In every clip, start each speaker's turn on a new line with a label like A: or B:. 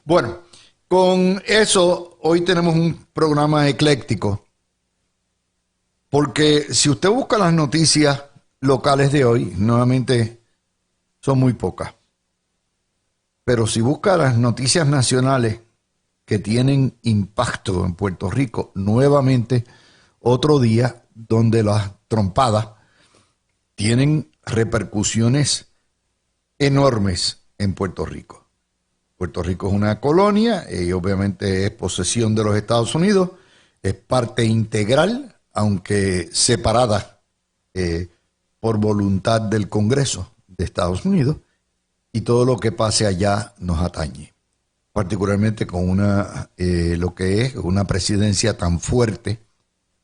A: Bueno, con eso hoy tenemos un programa ecléctico, porque si usted busca las noticias locales de hoy, nuevamente son muy pocas. Pero si busca las noticias nacionales que tienen impacto en Puerto Rico, nuevamente otro día donde las trompadas tienen repercusiones enormes en Puerto Rico. Puerto Rico es una colonia y obviamente es posesión de los Estados Unidos, es parte integral, aunque separada por voluntad del Congreso de Estados Unidos, y todo lo que pase allá nos atañe, particularmente con lo que es una presidencia tan fuerte,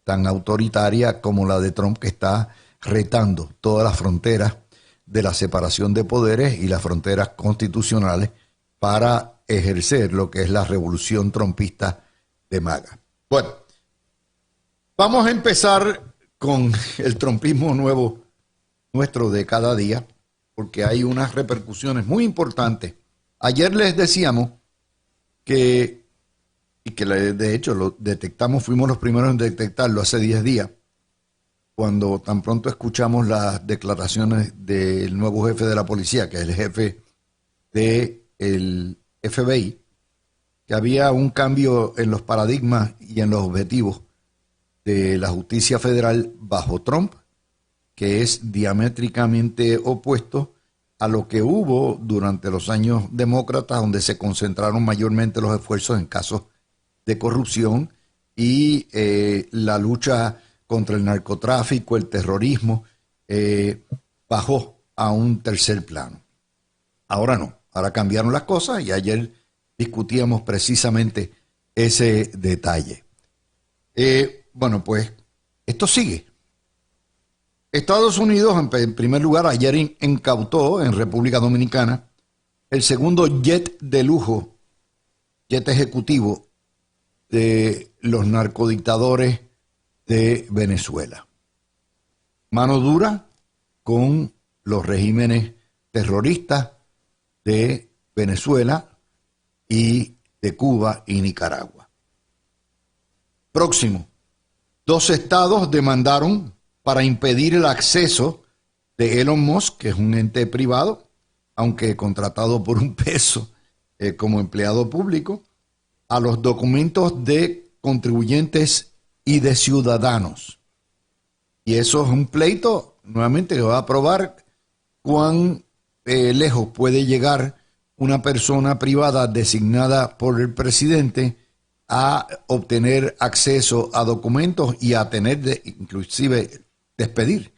A: tan autoritaria como la de Trump, que está retando todas las fronteras de la separación de poderes y las fronteras constitucionales para ejercer lo que es la revolución trumpista de MAGA. Bueno, vamos a empezar con el trumpismo nuevo nuestro de cada día, porque hay unas repercusiones muy importantes. Ayer les decíamos que de hecho lo detectamos, fuimos los primeros en detectarlo hace 10 días, cuando tan pronto escuchamos las declaraciones del nuevo jefe de la policía, que es el jefe del FBI, que había un cambio en los paradigmas y en los objetivos de la justicia federal bajo Trump, que es diamétricamente opuesto a lo que hubo durante los años demócratas, donde se concentraron mayormente los esfuerzos en casos de corrupción y la lucha contra el narcotráfico, el terrorismo, bajó a un tercer plano. Ahora no, ahora cambiaron las cosas y ayer discutíamos precisamente ese detalle. Bueno, pues esto sigue. Estados Unidos, en primer lugar, ayer incautó en República Dominicana el segundo jet de lujo, jet ejecutivo de los narcodictadores de Venezuela. Mano dura con los regímenes terroristas de Venezuela y de Cuba y Nicaragua. Próximo, 2 estados demandaron para impedir el acceso de Elon Musk, que es un ente privado, aunque contratado por un peso como empleado público, a los documentos de contribuyentes y de ciudadanos. Y eso es un pleito, nuevamente, que va a probar cuán lejos puede llegar una persona privada designada por el presidente a obtener acceso a documentos y a tener, inclusive, despedir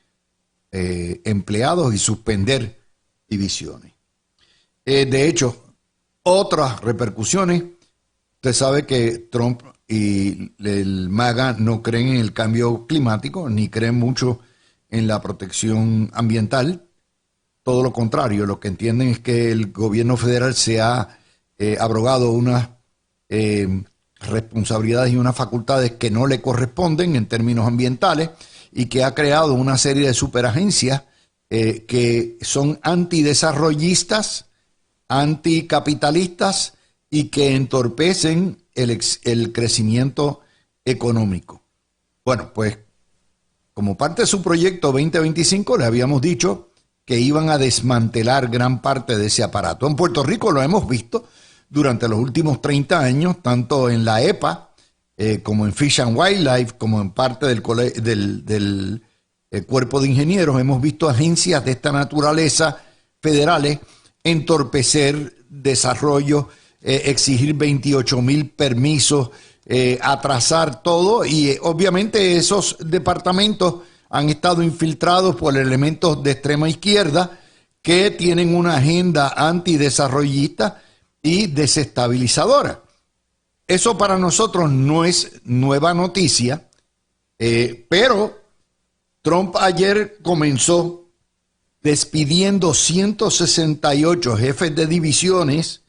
A: empleados y suspender divisiones. De hecho, otras repercusiones, usted sabe que Trump y el MAGA no creen en el cambio climático, ni creen mucho en la protección ambiental. Todo lo contrario, lo que entienden es que el gobierno federal se ha abrogado unas responsabilidades y unas facultades que no le corresponden en términos ambientales y que ha creado una serie de superagencias que son antidesarrollistas, anticapitalistas y que entorpecen el crecimiento económico. Bueno, pues como parte de su proyecto 2025 les habíamos dicho que iban a desmantelar gran parte de ese aparato. En Puerto Rico lo hemos visto durante los últimos 30 años, tanto en la EPA como en Fish and Wildlife, como en parte del Cuerpo de Ingenieros. Hemos visto agencias de esta naturaleza federales entorpecer desarrollo, exigir 28,000 permisos, atrasar todo, y obviamente esos departamentos han estado infiltrados por elementos de extrema izquierda que tienen una agenda antidesarrollista y desestabilizadora. Eso para nosotros no es nueva noticia, pero Trump ayer comenzó despidiendo 168 jefes de divisiones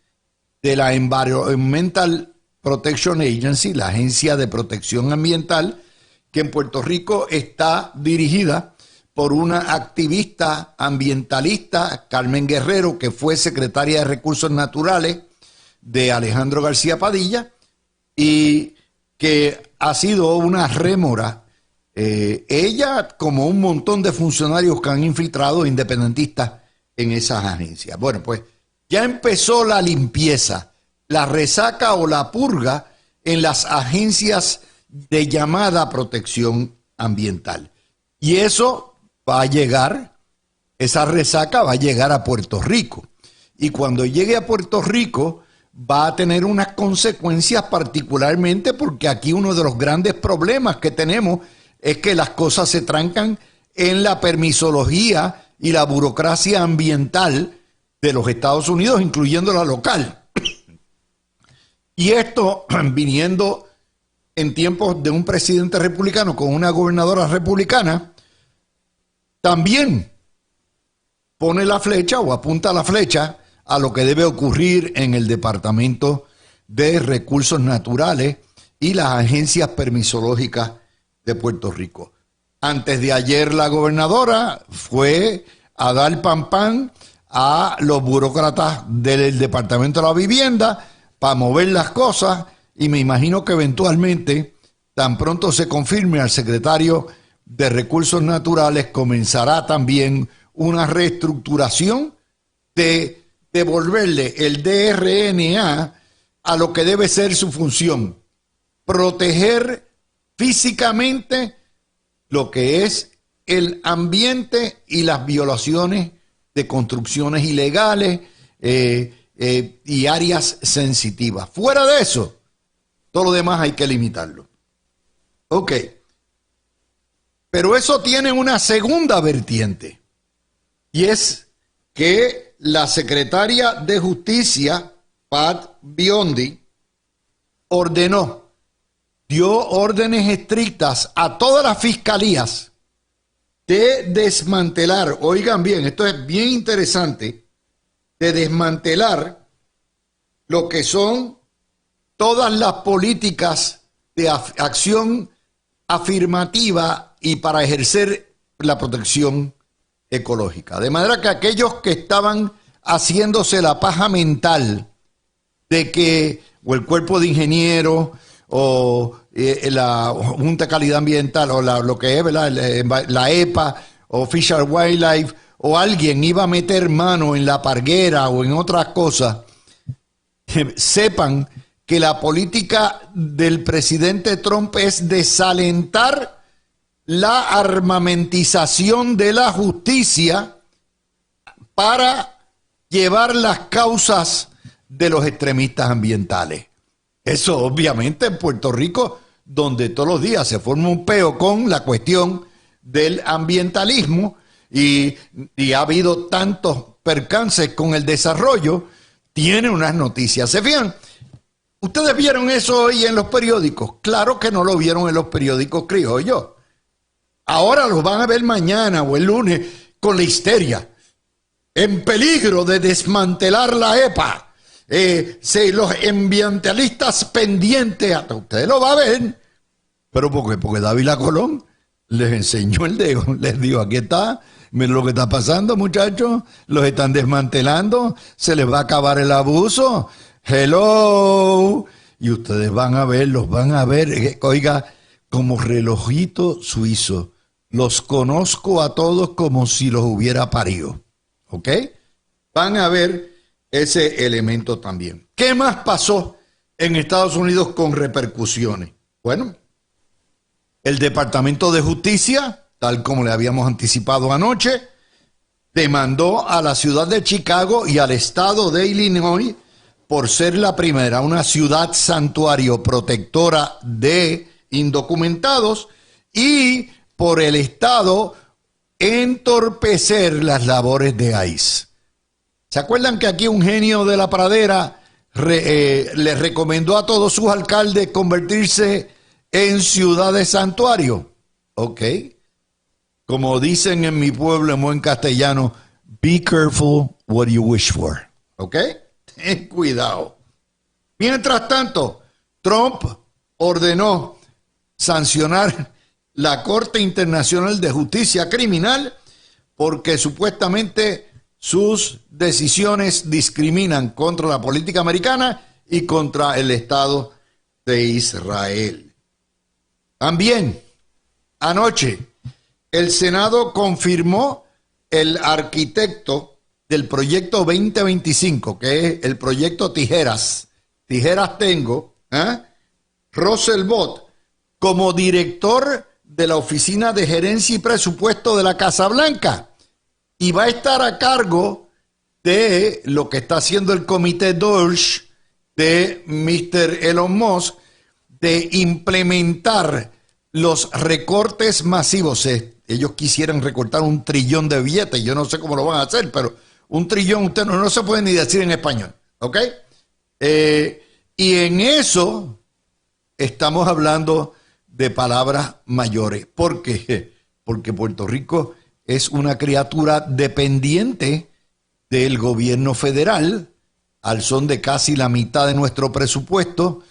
A: de la Environmental Protection Agency, la Agencia de Protección Ambiental, que en Puerto Rico está dirigida por una activista ambientalista, Carmen Guerrero, que fue secretaria de Recursos Naturales de Alejandro García Padilla y que ha sido una rémora. Ella, como un montón de funcionarios que han infiltrado independentistas en esas agencias. Bueno, pues ya empezó la limpieza, la resaca o la purga en las agencias de llamada protección ambiental. Y eso va a llegar, esa resaca va a llegar a Puerto Rico. Y cuando llegue a Puerto Rico va a tener unas consecuencias, particularmente porque aquí uno de los grandes problemas que tenemos es que las cosas se trancan en la permisología y la burocracia ambiental de los Estados Unidos, incluyendo la local. Y esto viniendo en tiempos de un presidente republicano con una gobernadora republicana, también pone la flecha o apunta la flecha a lo que debe ocurrir en el Departamento de Recursos Naturales y las agencias permisológicas de Puerto Rico. Antes de ayer la gobernadora fue a dar pan a los burócratas del Departamento de la Vivienda para mover las cosas y me imagino que eventualmente, tan pronto se confirme al secretario de Recursos Naturales, comenzará también una reestructuración de devolverle el DRNA a lo que debe ser su función, proteger físicamente lo que es el ambiente y las violaciones de construcciones ilegales y áreas sensitivas. Fuera de eso, todo lo demás hay que limitarlo. Ok. Pero eso tiene una segunda vertiente, y es que la secretaria de Justicia, Pat Biondi, dio órdenes estrictas a todas las fiscalías de desmantelar, oigan bien, esto es bien interesante, de desmantelar lo que son todas las políticas de acción afirmativa y para ejercer la protección ecológica. De manera que aquellos que estaban haciéndose la paja mental de que o el cuerpo de ingenieros o la Junta de Calidad Ambiental o lo que es, ¿verdad?, la EPA o Fish and Wildlife o alguien iba a meter mano en la parguera o en otras cosas, sepan que la política del presidente Trump es desalentar la armamentización de la justicia para llevar las causas de los extremistas ambientales. Eso obviamente en Puerto Rico, donde todos los días se forma un peo con la cuestión del ambientalismo y ha habido tantos percances con el desarrollo, tiene unas noticias. ¿Se fijan? ¿Ustedes vieron eso hoy en los periódicos? Claro que no lo vieron en los periódicos criollos. Ahora los van a ver mañana o el lunes con la histeria. En peligro de desmantelar la EPA. Los ambientalistas pendientes. Ustedes lo van a ver. ¿Pero por qué? Porque Dávila Colón les enseñó el dedo. Les dijo, aquí está. Miren lo que está pasando, muchachos. Los están desmantelando. Se les va a acabar el abuso. Hello. Y ustedes van a ver, los van a ver. Oiga, como relojito suizo. Los conozco a todos como si los hubiera parido. ¿Ok? Van a ver ese elemento también. ¿Qué más pasó en Estados Unidos con repercusiones? Bueno, el Departamento de Justicia, tal como le habíamos anticipado anoche, demandó a la ciudad de Chicago y al estado de Illinois por ser la primera, una ciudad santuario protectora de indocumentados y por el Estado entorpecer las labores de ICE. ¿Se acuerdan que aquí un genio de la pradera le recomendó a todos sus alcaldes convertirse en ciudades santuario? Ok. Como dicen en mi pueblo en buen castellano, be careful what you wish for. Ok. Ten cuidado. Mientras tanto, Trump ordenó sancionar la Corte Internacional de Justicia Criminal porque supuestamente sus decisiones discriminan contra la política americana y contra el Estado de Israel. También, anoche, el Senado confirmó el arquitecto del proyecto 2025, que es el proyecto Tijeras. Tijeras tengo, Russell Bott, como director de la Oficina de Gerencia y Presupuesto de la Casa Blanca. Y va a estar a cargo de lo que está haciendo el comité Doge de Mr. Elon Musk, de implementar los recortes masivos. Ellos quisieran recortar 1 trillón de billetes, yo no sé cómo lo van a hacer, pero 1 trillón usted no se puede ni decir en español, ¿ok? Y en eso estamos hablando de palabras mayores. ¿Por qué? Porque Puerto Rico es una criatura dependiente del gobierno federal, al son de casi la mitad de nuestro presupuesto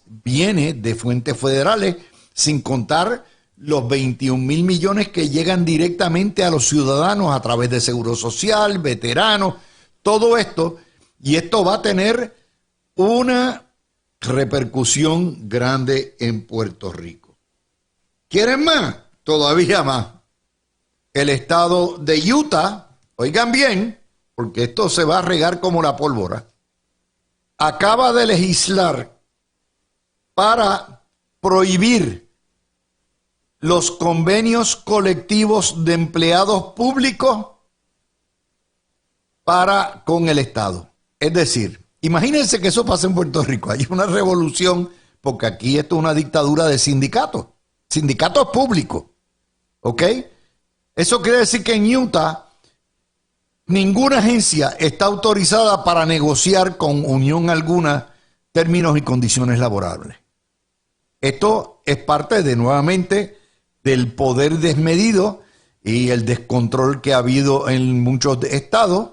A: viene de fuentes federales, sin contar los 21,000 millones que llegan directamente a los ciudadanos a través de Seguro Social, veteranos, todo esto, y esto va a tener una repercusión grande en Puerto Rico. ¿Quieren más? Todavía más. El estado de Utah, oigan bien, porque esto se va a regar como la pólvora, acaba de legislar para prohibir los convenios colectivos de empleados públicos con el Estado. Es decir, imagínense que eso pasa en Puerto Rico. Hay una revolución, porque aquí esto es una dictadura de sindicatos públicos, ¿ok? Eso quiere decir que en Utah ninguna agencia está autorizada para negociar con unión alguna términos y condiciones laborables. Esto es parte nuevamente del poder desmedido y el descontrol que ha habido en muchos estados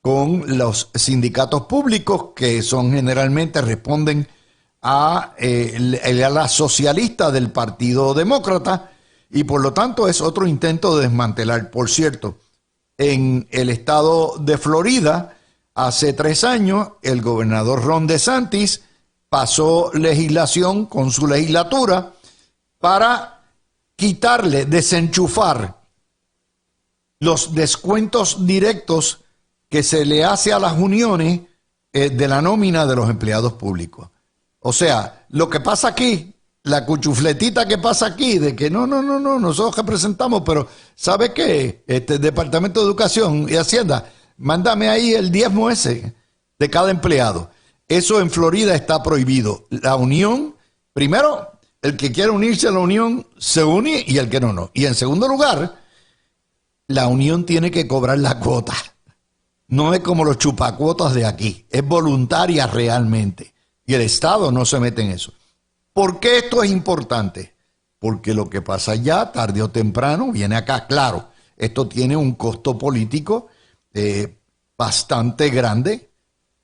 A: con los sindicatos públicos, que son generalmente responden a el ala socialista del Partido Demócrata, y por lo tanto es otro intento de desmantelar. Por cierto, en el estado de Florida, hace 3 años, el gobernador Ron DeSantis pasó legislación con su legislatura para desenchufar los descuentos directos que se le hace a las uniones de la nómina de los empleados públicos. O sea, lo que pasa aquí, la cuchufletita que pasa aquí, de que no, nosotros representamos, pero ¿sabe qué? Este Departamento de Educación y Hacienda, mándame ahí el diezmo ese de cada empleado. Eso en Florida está prohibido. La unión, primero, el que quiere unirse a la unión se une y el que no. Y en segundo lugar, la unión tiene que cobrar la cuota. No es como los chupacuotas de aquí, es voluntaria realmente. Y el Estado no se mete en eso. ¿Por qué esto es importante? Porque lo que pasa allá, tarde o temprano, viene acá. Claro, esto tiene un costo político bastante grande,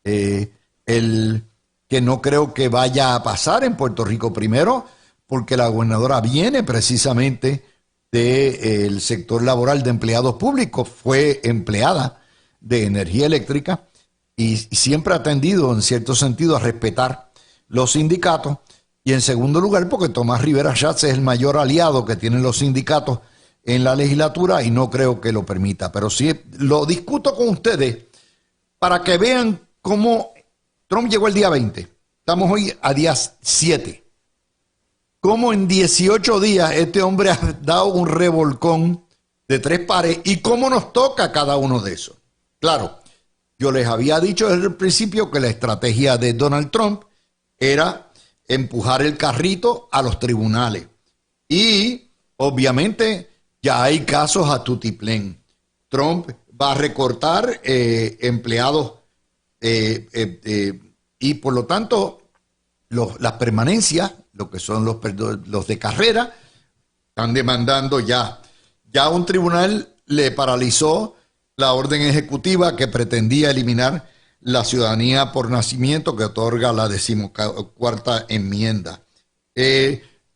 A: el que no creo que vaya a pasar en Puerto Rico. Primero, porque la gobernadora viene precisamente del sector laboral de empleados públicos, fue empleada de energía eléctrica y siempre ha tendido en cierto sentido a respetar los sindicatos. Y en segundo lugar, porque Tomás Rivera Schatz es el mayor aliado que tienen los sindicatos en la legislatura y no creo que lo permita. Pero sí lo discuto con ustedes para que vean cómo Trump llegó el día 20. Estamos hoy a día 7. Cómo en 18 días este hombre ha dado un revolcón de 3 pares y cómo nos toca cada uno de esos. Claro, yo les había dicho desde el principio que la estrategia de Donald Trump era empujar el carrito a los tribunales. Y obviamente ya hay casos a tutiplén. Trump va a recortar empleados y por lo tanto las permanencias, lo que son los de carrera, están demandando ya. Ya un tribunal le paralizó la orden ejecutiva que pretendía eliminar la ciudadanía por nacimiento que otorga la 14ª enmienda.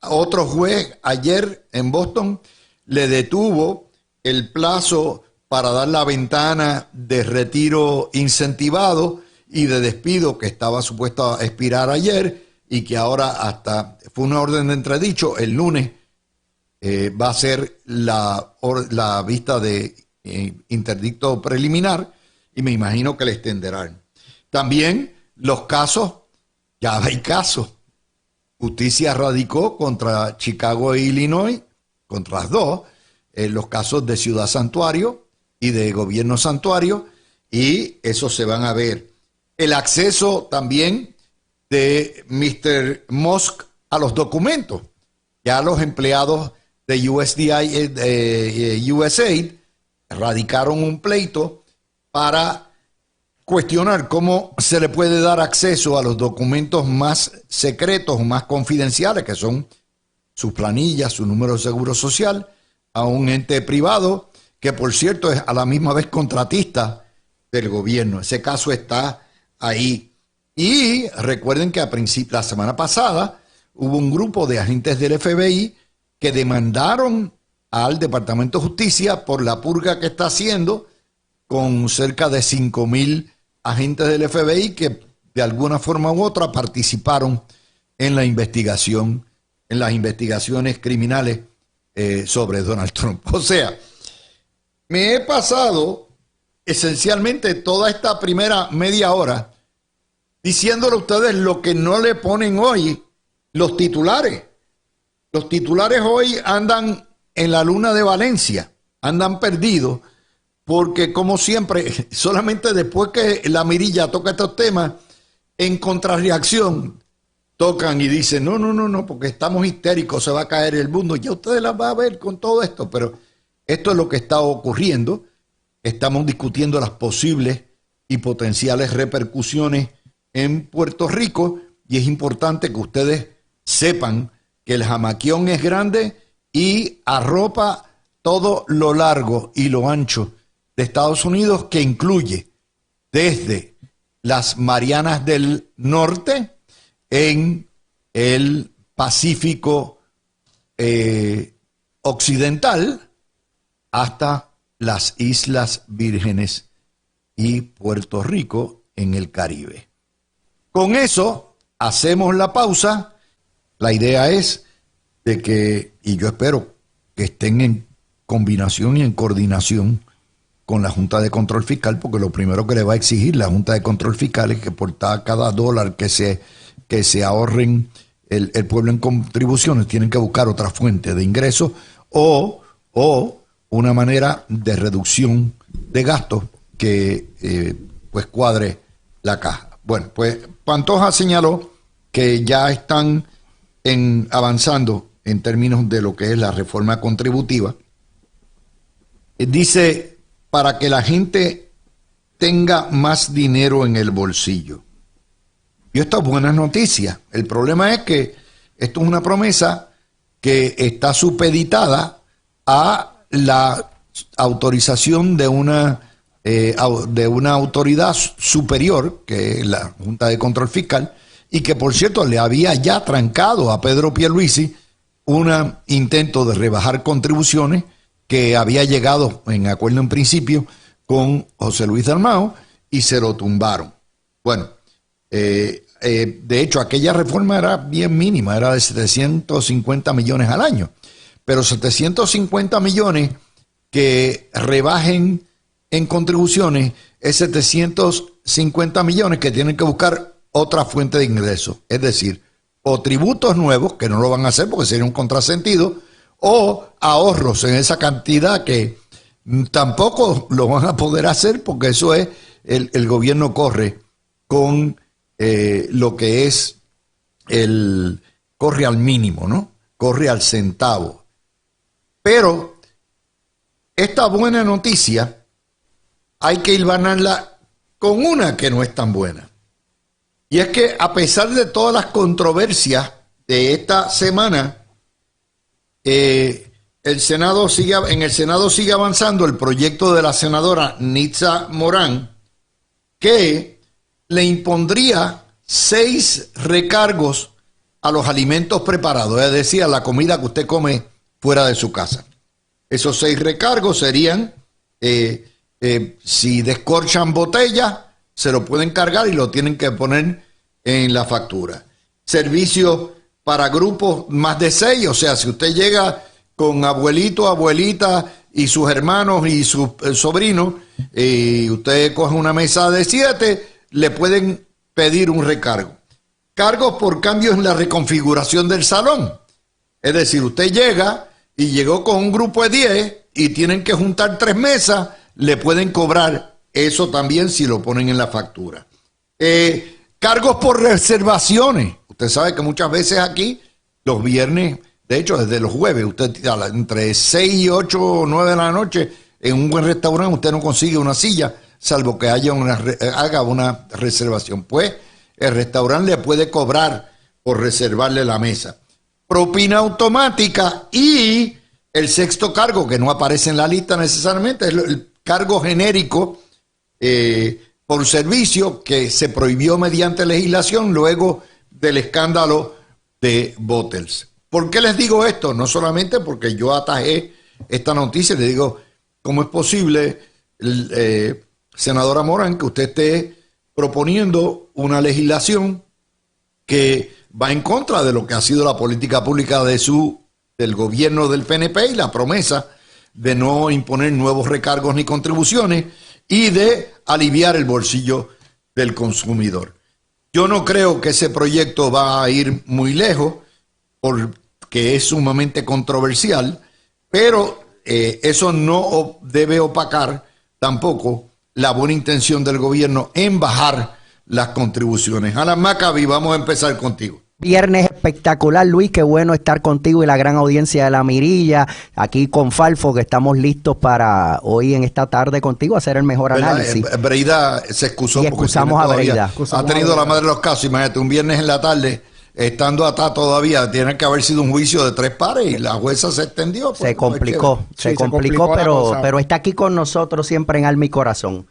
A: Otro juez ayer en Boston le detuvo el plazo para dar la ventana de retiro incentivado y de despido que estaba supuesto a expirar ayer y que ahora hasta fue una orden de entredicho. El lunes va a ser la vista de interdicto preliminar y me imagino que le extenderán. También los casos, ya hay casos. Justicia radicó contra Chicago e Illinois, contra las dos, los casos de Ciudad Santuario y de Gobierno Santuario, y eso se van a ver. El acceso también de Mr. Musk a los documentos. Ya los empleados de USAID radicaron un pleito para cuestionar cómo se le puede dar acceso a los documentos más secretos o más confidenciales, que son sus planillas, su número de seguro social, a un ente privado que, por cierto, es a la misma vez contratista del gobierno. Ese caso está ahí. Y recuerden que la semana pasada hubo un grupo de agentes del FBI que demandaron al Departamento de Justicia por la purga que está haciendo con cerca de 5,000 agentes del FBI que de alguna forma u otra participaron en la investigación, en las investigaciones criminales sobre Donald Trump. O sea, me he pasado esencialmente toda esta primera media hora diciéndole a ustedes lo que no le ponen hoy los titulares. Los titulares hoy andan en la luna de Valencia, andan perdidos, porque como siempre, solamente después que la mirilla toca estos temas, en contrarreacción, tocan y dicen, no, porque estamos histéricos, se va a caer el mundo. Ya ustedes las van a ver con todo esto, pero esto es lo que está ocurriendo. Estamos discutiendo las posibles y potenciales repercusiones en Puerto Rico y es importante que ustedes sepan que el jamaquión es grande y arropa todo lo largo y lo ancho de Estados Unidos, que incluye desde las Marianas del Norte en el Pacífico Occidental hasta las Islas Vírgenes y Puerto Rico en el Caribe. Con eso hacemos la pausa. La idea es de que, y yo espero que estén en combinación y en coordinación con la Junta de Control Fiscal, porque lo primero que le va a exigir la Junta de Control Fiscal es que por cada dólar que se ahorren el pueblo en contribuciones, tienen que buscar otra fuente de ingresos o una manera de reducción de gastos que pues cuadre la caja. Bueno, pues Pantoja señaló que ya están avanzando en términos de lo que es la reforma contributiva. Dice, para que la gente tenga más dinero en el bolsillo. Y esto es buena noticia. El problema es que esto es una promesa que está supeditada a la autorización de una autoridad superior, que es la Junta de Control Fiscal, y que por cierto le había ya trancado a Pedro Pierluisi un intento de rebajar contribuciones que había llegado en acuerdo en principio con José Luis Dalmau y se lo tumbaron. Bueno, de hecho aquella reforma era bien mínima, era de 750 millones al año, pero 750 millones que rebajen en contribuciones es 750 millones que tienen que buscar otra fuente de ingresos, es decir, o tributos nuevos, que no lo van a hacer porque sería un contrasentido, o ahorros en esa cantidad que tampoco lo van a poder hacer porque eso es, el gobierno corre con lo que es corre al mínimo, ¿no? Corre al centavo. Pero esta buena noticia hay que hilvanarla con una que no es tan buena. Y es que a pesar de todas las controversias de esta semana, en el Senado sigue avanzando el proyecto de la senadora Nitza Morán, que le impondría 6 recargos a los alimentos preparados, es decir, a la comida que usted come fuera de su casa. Esos 6 recargos serían, si descorchan botellas, se lo pueden cargar y lo tienen que poner en la factura. Servicios para grupos más de 6, o sea, si usted llega con abuelito, abuelita y sus hermanos y sus sobrinos, y usted coge una mesa de 7, le pueden pedir un recargo. Cargos por cambios en la reconfiguración del salón. Es decir, usted llega y llegó con un grupo de 10 y tienen que juntar 3 mesas, le pueden cobrar eso también si lo ponen en la factura. Cargos por reservaciones. Usted sabe que muchas veces aquí, los viernes, de hecho desde los jueves, usted entre 6 y 8 o 9 de la noche, en un buen restaurante usted no consigue una silla, salvo que haga una reservación. Pues el restaurante le puede cobrar por reservarle la mesa. Propina automática y el sexto cargo, que no aparece en la lista necesariamente, es el cargo genérico por servicio que se prohibió mediante legislación luego del escándalo de Bottles. ¿Por qué les digo esto? No solamente porque yo atajé esta noticia, le digo, ¿cómo es posible, senadora Morán, que usted esté proponiendo una legislación que va en contra de lo que ha sido la política pública del gobierno del PNP y la promesa de no imponer nuevos recargos ni contribuciones y de aliviar el bolsillo del consumidor? Yo no creo que ese proyecto va a ir muy lejos porque es sumamente controversial, pero eso no debe opacar tampoco la buena intención del gobierno en bajar las contribuciones. Alan Maccabi, vamos a empezar contigo.
B: Viernes espectacular, Luis, qué bueno estar contigo y la gran audiencia de La Mirilla, aquí con Falfo, que estamos listos para hoy en esta tarde contigo hacer el mejor análisis.
A: Breida se excusó.
B: Y excusamos a Breida.
A: Ha tenido la madre de los casos, imagínate, un viernes en la tarde, estando atado todavía, tiene que haber sido un juicio de 3 pares y la jueza se extendió. Pues, se complicó, pero está aquí con nosotros siempre en alma y corazón.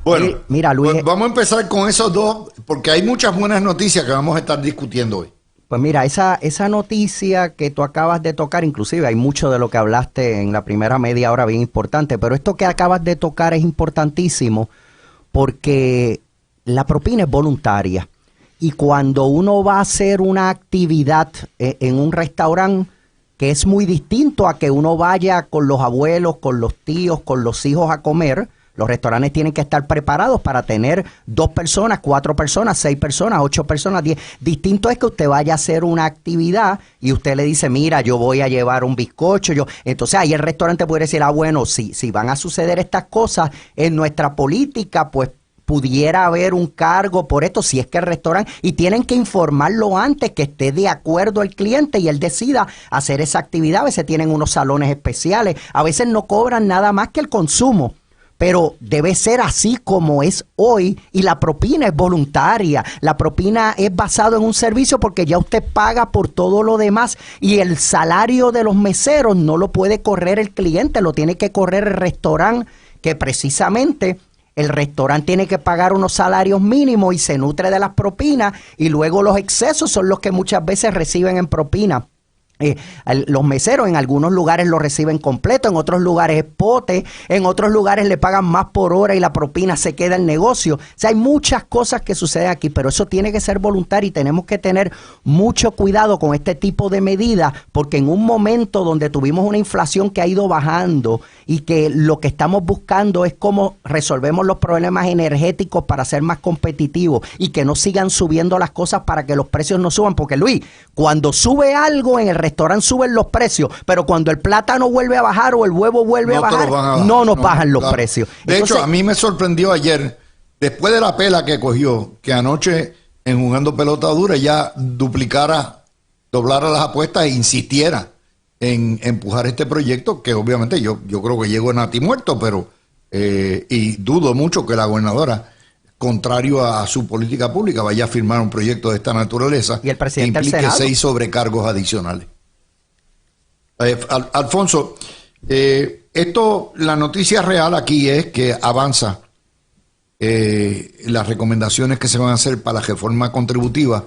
A: Bueno, mira, Luis, pues vamos a empezar con esos dos, porque hay muchas buenas noticias que vamos a estar discutiendo hoy.
B: Pues mira, esa noticia que tú acabas de tocar, inclusive hay mucho de lo que hablaste en la primera media hora bien importante, pero esto que acabas de tocar es importantísimo porque la propina es voluntaria y cuando uno va a hacer una actividad en un restaurante, que es muy distinto a que uno vaya con los abuelos, con los tíos, con los hijos a comer. Los restaurantes tienen que estar preparados para tener 2 personas, 4 personas, 6 personas, 8 personas, 10. Distinto es que usted vaya a hacer una actividad y usted le dice, mira, yo voy a llevar un bizcocho. Entonces ahí el restaurante puede decir, bueno, si van a suceder estas cosas en nuestra política, pues pudiera haber un cargo por esto, si es que el restaurante, y tienen que informarlo antes, que esté de acuerdo el cliente y él decida hacer esa actividad. A veces tienen unos salones especiales, a veces no cobran nada más que el consumo. Pero debe ser así como es hoy y la propina es voluntaria. La propina es basado en un servicio porque ya usted paga por todo lo demás y el salario de los meseros no lo puede correr el cliente, lo tiene que correr el restaurante, que precisamente el restaurante tiene que pagar unos salarios mínimos y se nutre de las propinas y luego los excesos son los que muchas veces reciben en propina. Los meseros en algunos lugares lo reciben completo, en otros lugares es pote, en otros lugares le pagan más por hora y la propina se queda en negocio. O sea, hay muchas cosas que suceden aquí, pero eso tiene que ser voluntario y tenemos que tener mucho cuidado con este tipo de medidas, porque en un momento donde tuvimos una inflación que ha ido bajando y que lo que estamos buscando es cómo resolvemos los problemas energéticos para ser más competitivos y que no sigan subiendo las cosas para que los precios no suban, porque Luis, cuando sube algo en el restaurante suben los precios, pero cuando el plátano vuelve a bajar o el huevo vuelve a bajar, no nos bajan los precios.
A: De hecho, a mí me sorprendió ayer, después de la pela que cogió, que anoche en Jugando Pelota Dura ya doblara las apuestas e insistiera en empujar este proyecto, que obviamente yo creo que llegó en natimuerto, pero y dudo mucho que la gobernadora, contrario a su política pública, vaya a firmar un proyecto de esta naturaleza
B: y el presidente
A: que implique 6 sobrecargos adicionales. Alfonso, la noticia real aquí es que avanza las recomendaciones que se van a hacer para la reforma contributiva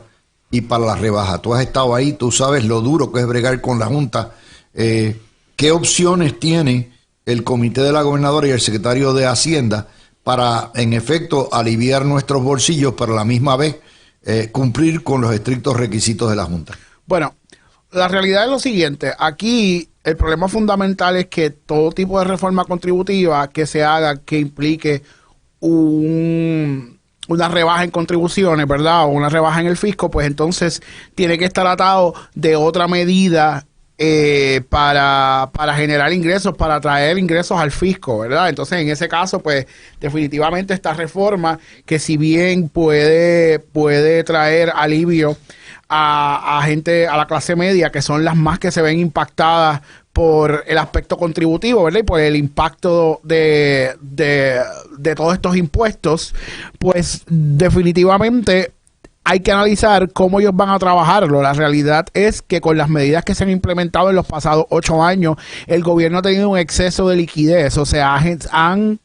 A: y para la rebaja. Tú has estado ahí, tú sabes lo duro que es bregar con la Junta. ¿Qué opciones tiene el comité de la gobernadora y el secretario de Hacienda para, en efecto, aliviar nuestros bolsillos, pero a la misma vez cumplir con los estrictos requisitos de la Junta?
C: Bueno, la realidad es lo siguiente. Aquí el problema fundamental es que todo tipo de reforma contributiva que se haga que implique una rebaja en contribuciones, ¿verdad? O una rebaja en el fisco, pues entonces tiene que estar atado de otra medida para generar ingresos, para traer ingresos al fisco, ¿verdad? Entonces, en ese caso, pues, definitivamente esta reforma, que si bien puede traer alivio a gente, a la clase media, que son las más que se ven impactadas por el aspecto contributivo, ¿verdad? Y por el impacto de todos estos impuestos, pues definitivamente hay que analizar cómo ellos van a trabajarlo. La realidad es que con las medidas que se han implementado en los pasados 8 años, el gobierno ha tenido un exceso de liquidez, o sea, han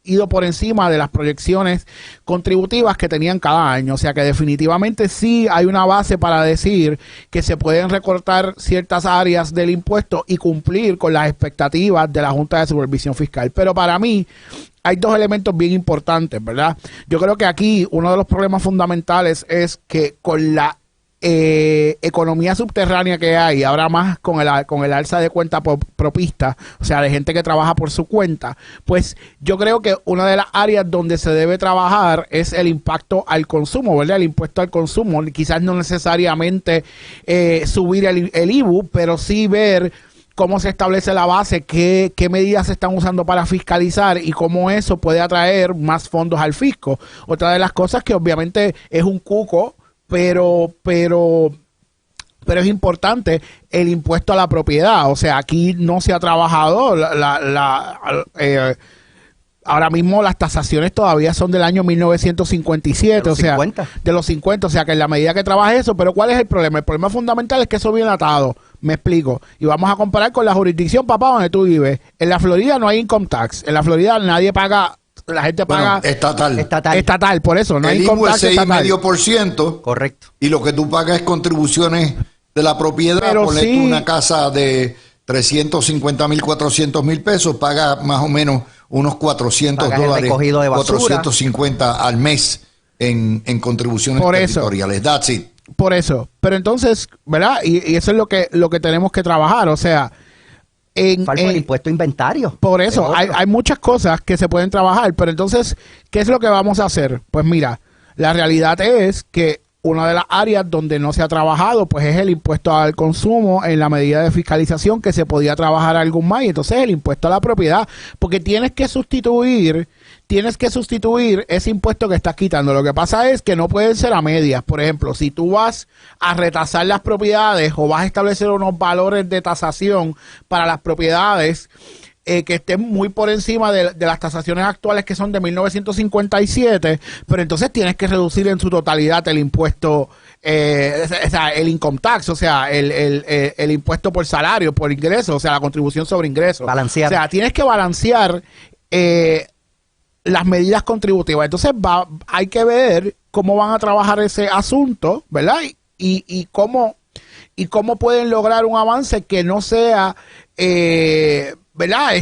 C: ido por encima de las proyecciones contributivas que tenían cada año, o sea que definitivamente sí hay una base para decir que se pueden recortar ciertas áreas del impuesto y cumplir con las expectativas de la Junta de Supervisión Fiscal. Pero para mí hay dos elementos bien importantes, ¿verdad? Yo creo que aquí uno de los problemas fundamentales es que con la economía subterránea que hay, ahora más con el alza de cuenta propista, o sea, de gente que trabaja por su cuenta, pues yo creo que una de las áreas donde se debe trabajar es el impacto al consumo, ¿verdad? El impuesto al consumo, quizás no necesariamente subir el IBU, pero sí ver cómo se establece la base, qué medidas se están usando para fiscalizar y cómo eso puede atraer más fondos al fisco. Otra de las cosas que obviamente es un cuco, pero es importante el impuesto a la propiedad. O sea, aquí no se ha trabajado ahora mismo las tasaciones todavía son del año 1957, o sea, de los 50, o sea, que en la medida que trabaje eso, pero ¿cuál es el problema? El problema fundamental es que eso viene atado, me explico, y vamos a comparar con la jurisdicción, papá, donde tú vives. En la Florida no hay income tax, en la Florida nadie paga, la gente paga estatal, por eso no hay income tax estatal.
A: El IVU es 6,5%.
B: Correcto.
A: Y lo que tú pagas es contribuciones de la propiedad. Ponle tú una casa de 350,000, 400,000 pesos, paga más o menos unos $400,
B: recogido de basura,
A: 450 al mes en contribuciones territoriales. That's it.
C: Por eso. Pero entonces, ¿verdad? Y eso es lo que tenemos que trabajar. O sea,
B: falta el impuesto inventario.
C: Por eso, hay muchas cosas que se pueden trabajar. Pero entonces, ¿qué es lo que vamos a hacer? Pues mira, la realidad es que una de las áreas donde no se ha trabajado, pues es el impuesto al consumo en la medida de fiscalización, que se podía trabajar algo más, y entonces el impuesto a la propiedad, porque tienes que sustituir ese impuesto que estás quitando. Lo que pasa es que no pueden ser a medias. Por ejemplo, si tú vas a retasar las propiedades o vas a establecer unos valores de tasación para las propiedades que estén muy por encima de las tasaciones actuales, que son de 1957, pero entonces tienes que reducir en su totalidad el impuesto, o sea, el income tax, o sea, el impuesto por salario, por ingreso, o sea, la contribución sobre ingreso.
B: Balancear.
C: O sea, tienes que balancear las medidas contributivas. Entonces hay que ver cómo van a trabajar ese asunto, ¿verdad? Y cómo pueden lograr un avance que no sea ¿verdad?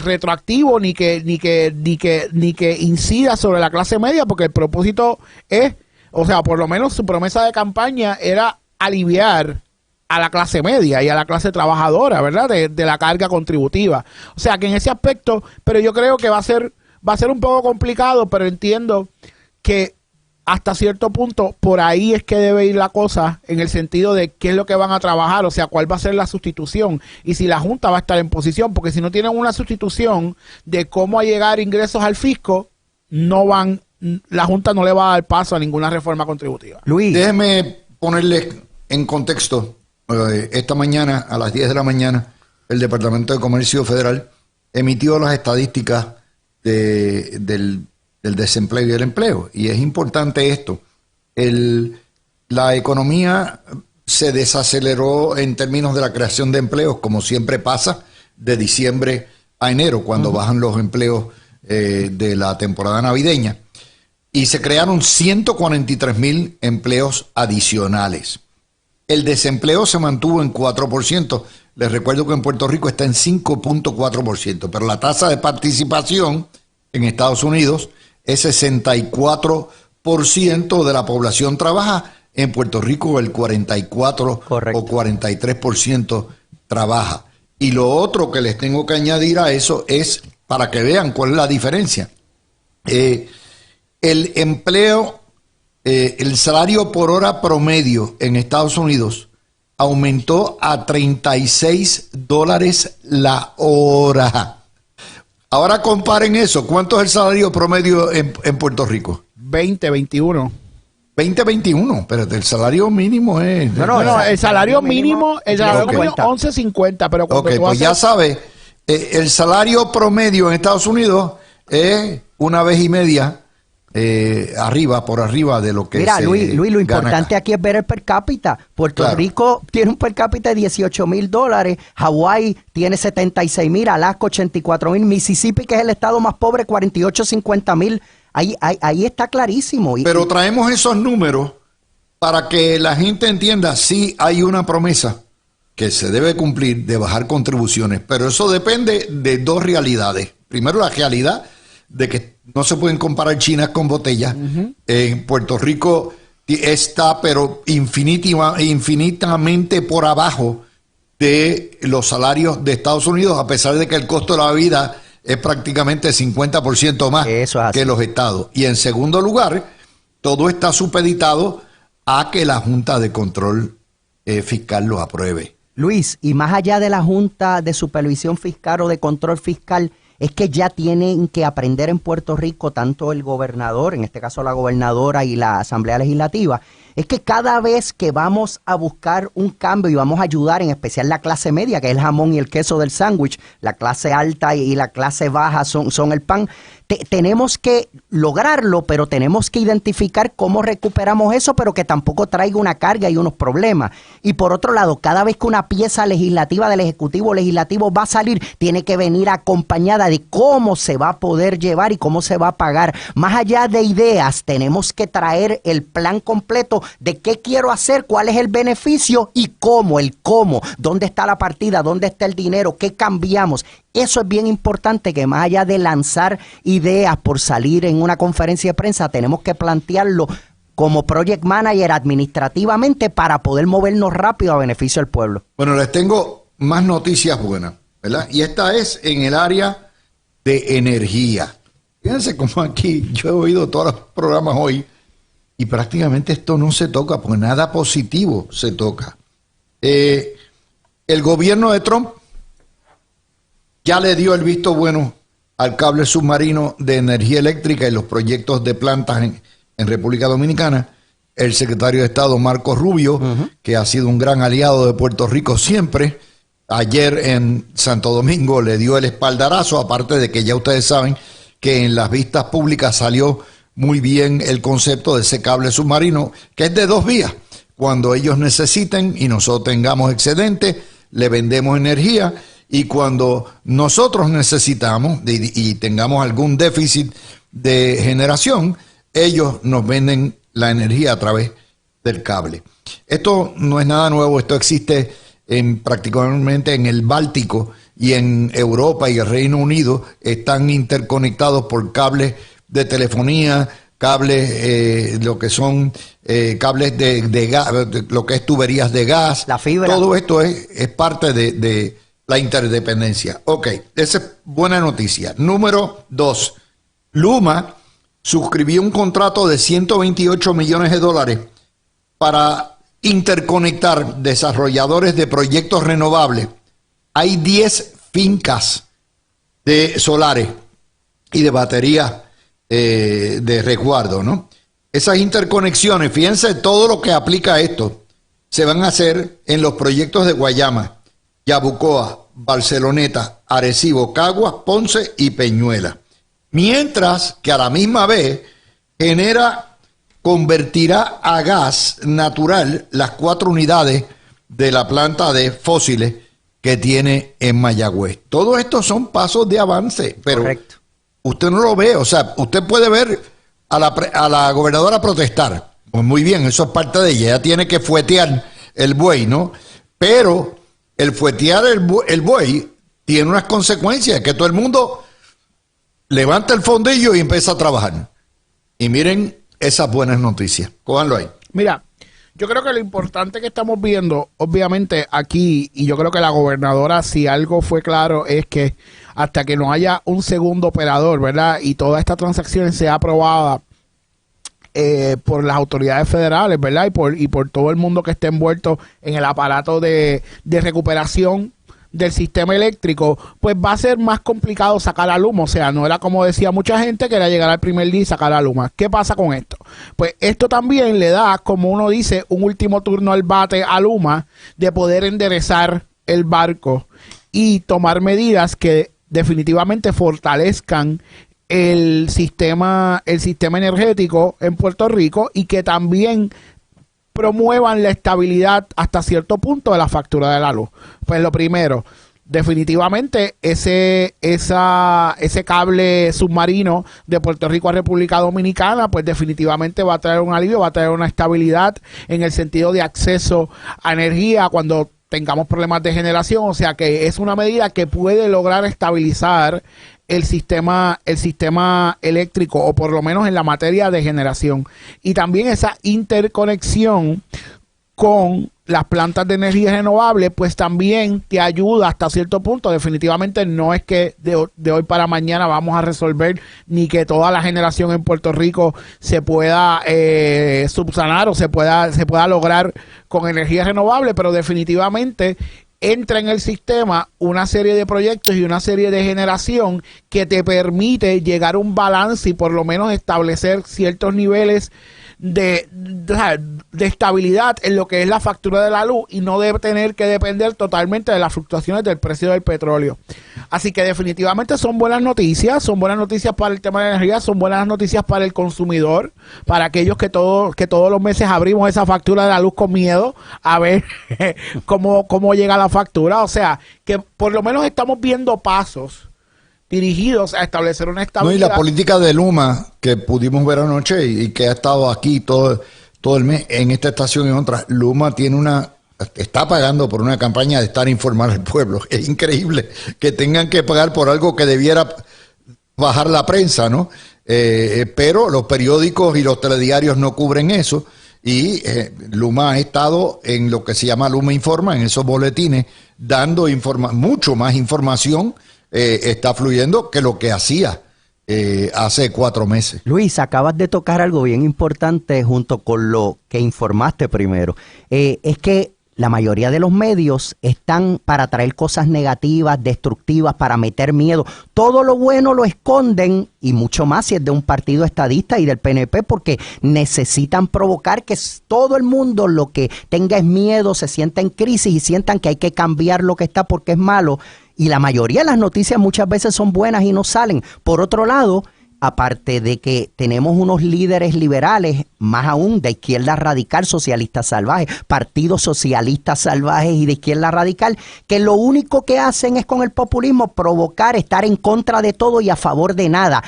C: Retroactivo ni que incida sobre la clase media, porque el propósito es, o sea, por lo menos su promesa de campaña era aliviar a la clase media y a la clase trabajadora, ¿verdad? De la carga contributiva. O sea, que en ese aspecto, pero yo creo que va a ser un poco complicado, pero entiendo que hasta cierto punto por ahí es que debe ir la cosa, en el sentido de qué es lo que van a trabajar, o sea, cuál va a ser la sustitución y si la Junta va a estar en posición, porque si no tienen una sustitución de cómo llegar ingresos al fisco, la Junta no le va a dar paso a ninguna reforma contributiva.
A: Luis, déjeme ponerle en contexto. Esta mañana, a las 10 de la mañana, el Departamento de Comercio Federal emitió las estadísticas del desempleo y el empleo. Y es importante esto. La economía se desaceleró en términos de la creación de empleos, como siempre pasa, de diciembre a enero, cuando bajan los empleos de la temporada navideña. Y se crearon 143,000 empleos adicionales. El desempleo se mantuvo en 4%. Les recuerdo que en Puerto Rico está en 5,4%, pero la tasa de participación en Estados Unidos es 64% de la población trabaja. En Puerto Rico el 44
B: Correcto.
A: o 43% trabaja. Y lo otro que les tengo que añadir a eso es, para que vean cuál es la diferencia, el empleo, el salario por hora promedio en Estados Unidos aumentó a $36 la hora. Ahora comparen eso. ¿Cuánto es el salario promedio en Puerto Rico?
C: 2021.
A: 20-21, pero el salario mínimo es...
C: No, el salario mínimo, el salario
A: Ok.
C: mínimo 11.50, pero cuando
A: Ok,
C: tú
A: pues
C: haces-
A: ya sabes, el salario promedio en Estados Unidos es una vez y media por arriba de lo que
B: Mira,
A: se
B: Luis, lo
A: gana
B: importante
A: acá.
B: aquí es ver el per cápita. Puerto
A: Claro.
B: Rico tiene un per cápita de $18,000, Hawái tiene 76,000, Alaska 84,000, Mississippi, que es el estado más pobre, 48-50,000. Ahí está clarísimo.
A: Pero traemos esos números para que la gente entienda, sí hay una promesa que se debe cumplir de bajar contribuciones, pero eso depende de dos realidades. Primero, la realidad de que no se pueden comparar chinas con botellas. En Puerto Rico está, pero infinitamente por abajo de los salarios de Estados Unidos, a pesar de que el costo de la vida es prácticamente 50% más
B: Eso es así.
A: que los estados. Y en segundo lugar, todo está supeditado a que la Junta de Control Fiscal lo apruebe.
B: Luis, y más allá de la Junta de Supervisión Fiscal o de Control Fiscal, es que ya tienen que aprender en Puerto Rico, tanto el gobernador, en este caso la gobernadora y la Asamblea Legislativa, es que cada vez que vamos a buscar un cambio y vamos a ayudar, en especial la clase media, que es el jamón y el queso del sándwich, la clase alta y la clase baja son el pan, tenemos que lograrlo, pero tenemos que identificar cómo recuperamos eso, pero que tampoco traiga una carga y unos problemas. Y por otro lado, cada vez que una pieza legislativa del Ejecutivo Legislativo va a salir, tiene que venir acompañada de cómo se va a poder llevar y cómo se va a pagar. Más allá de ideas, tenemos que traer el plan completo de qué quiero hacer, cuál es el beneficio y cómo, dónde está la partida, dónde está el dinero, qué cambiamos. Eso es bien importante, que más allá de lanzar ideas por salir en una conferencia de prensa, tenemos que plantearlo como project manager administrativamente para poder movernos rápido a beneficio del pueblo.
A: Bueno, les tengo más noticias buenas, ¿verdad? Y esta es en el área de energía. Fíjense cómo aquí yo he oído todos los programas hoy y prácticamente esto no se toca, porque nada positivo se toca. El gobierno de Trump ya le dio el visto bueno al cable submarino de energía eléctrica y los proyectos de plantas en República Dominicana. El secretario de Estado, Marco Rubio, que ha sido un gran aliado de Puerto Rico siempre, ayer en Santo Domingo le dio el espaldarazo, aparte de que ya ustedes saben que en las vistas públicas salió muy bien el concepto de ese cable submarino, que es de 2 vías. Cuando ellos necesiten y nosotros tengamos excedente, le vendemos energía, y cuando nosotros necesitamos y tengamos algún déficit de generación, ellos nos venden la energía a través del cable. Esto no es nada nuevo, esto existe prácticamente en el Báltico y en Europa y el Reino Unido. Están interconectados por cables de telefonía, cables, lo que son cables de gas, lo que es tuberías de gas.
B: La fibra.
A: Todo esto es parte de la interdependencia. Ok, esa es buena noticia. Número 2, Luma suscribió un contrato de $128 millones para interconectar desarrolladores de proyectos renovables. Hay 10 fincas de solares y de baterías de resguardo, ¿no? Esas interconexiones, fíjense todo lo que aplica a esto, se van a hacer en los proyectos de Guayama, Yabucoa, Barceloneta, Arecibo, Caguas, Ponce y Peñuela. Mientras que a la misma vez convertirá a gas natural las 4 unidades de la planta de fósiles que tiene en Mayagüez. Todo esto son pasos de avance, pero
B: Correcto.
A: Usted no lo ve. O sea, usted puede ver a la gobernadora protestar. Pues muy bien, eso es parte de ella. Ella tiene que fuetear el buey, ¿no? Pero el fuetear el buey tiene unas consecuencias, que todo el mundo levanta el fondillo y empieza a trabajar. Y miren esas buenas noticias. Cójanlo ahí.
C: Mira, yo creo que lo importante que estamos viendo, obviamente aquí, y yo creo que la gobernadora, si algo fue claro, es que hasta que no haya un segundo operador, ¿verdad? Y toda esta transacción sea aprobada por las autoridades federales, ¿verdad? Y por todo el mundo que esté envuelto en el aparato de recuperación del sistema eléctrico, pues va a ser más complicado sacar a Luma. O sea, no era como decía mucha gente, que era llegar al primer día y sacar a Luma. ¿Qué pasa con esto? Pues esto también le da, como uno dice, un último turno al bate a Luma de poder enderezar el barco y tomar medidas que definitivamente fortalezcan el sistema energético en Puerto Rico y que también promuevan la estabilidad hasta cierto punto de la factura de la luz. Pues lo primero, definitivamente ese cable submarino de Puerto Rico a República Dominicana, pues definitivamente va a traer un alivio, va a traer una estabilidad en el sentido de acceso a energía cuando tengamos problemas de generación. O sea que es una medida que puede lograr estabilizar el sistema eléctrico, o por lo menos en la materia de generación, y también esa interconexión con las plantas de energía renovable, pues también te ayuda hasta cierto punto. Definitivamente no es que de hoy para mañana vamos a resolver, ni que toda la generación en Puerto Rico se pueda subsanar o se pueda lograr con energía renovable, pero definitivamente entra en el sistema una serie de proyectos y una serie de generación que te permite llegar a un balance y por lo menos establecer ciertos niveles de estabilidad en lo que es la factura de la luz y no debe tener que depender totalmente de las fluctuaciones del precio del petróleo. Así que definitivamente son buenas noticias para el tema de la energía, son buenas noticias para el consumidor, para aquellos que todos los meses abrimos esa factura de la luz con miedo a ver cómo llega la factura. O sea, que por lo menos estamos viendo pasos dirigidos a establecer una estabilidad.
A: No, y la política de Luma que pudimos ver anoche y que ha estado aquí todo el mes en esta estación y en otras. Luma está pagando por una campaña de estar informar al pueblo. Es increíble que tengan que pagar por algo que debiera bajar la prensa, ¿no? Pero los periódicos y los telediarios no cubren eso. Y Luma ha estado en lo que se llama Luma Informa, en esos boletines, dando mucho más información. Está fluyendo que lo que hacía hace 4 meses.
B: Luis, acabas de tocar algo bien importante junto con lo que informaste primero. Es que la mayoría de los medios están para traer cosas negativas, destructivas, para meter miedo. Todo lo bueno lo esconden, y mucho más si es de un partido estadista y del PNP, porque necesitan provocar que todo el mundo lo que tenga es miedo, se sienta en crisis y sientan que hay que cambiar lo que está porque es malo. Y la mayoría de las noticias muchas veces son buenas y no salen. Por otro lado, aparte de que tenemos unos líderes liberales, más aún de izquierda radical, socialistas salvajes, partidos socialistas salvajes y de izquierda radical, que lo único que hacen es con el populismo provocar, estar en contra de todo y a favor de nada.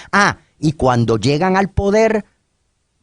B: Y cuando llegan al poder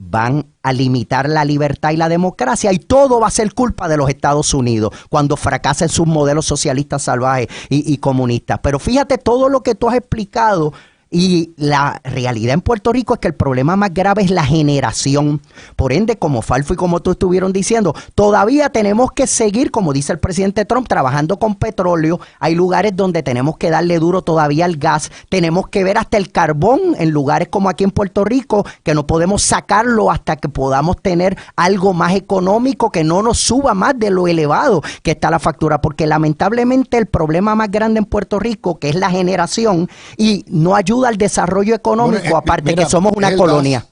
B: van a limitar la libertad y la democracia, y todo va a ser culpa de los Estados Unidos cuando fracasen sus modelos socialistas salvajes y comunistas. Pero fíjate todo lo que tú has explicado. Y la realidad en Puerto Rico es que el problema más grave es la generación. Por ende, como Falfo y como tú estuvieron diciendo, todavía tenemos que seguir, como dice el presidente Trump, trabajando con petróleo. Hay lugares donde tenemos que darle duro todavía al gas. Tenemos que ver hasta el carbón en lugares como aquí en Puerto Rico, que no podemos sacarlo hasta que podamos tener algo más económico, que no nos suba más de lo elevado que está la factura. Porque lamentablemente el problema más grande en Puerto Rico, que es la generación, y no ayuda al desarrollo económico, bueno, aparte mira, que somos una colonia.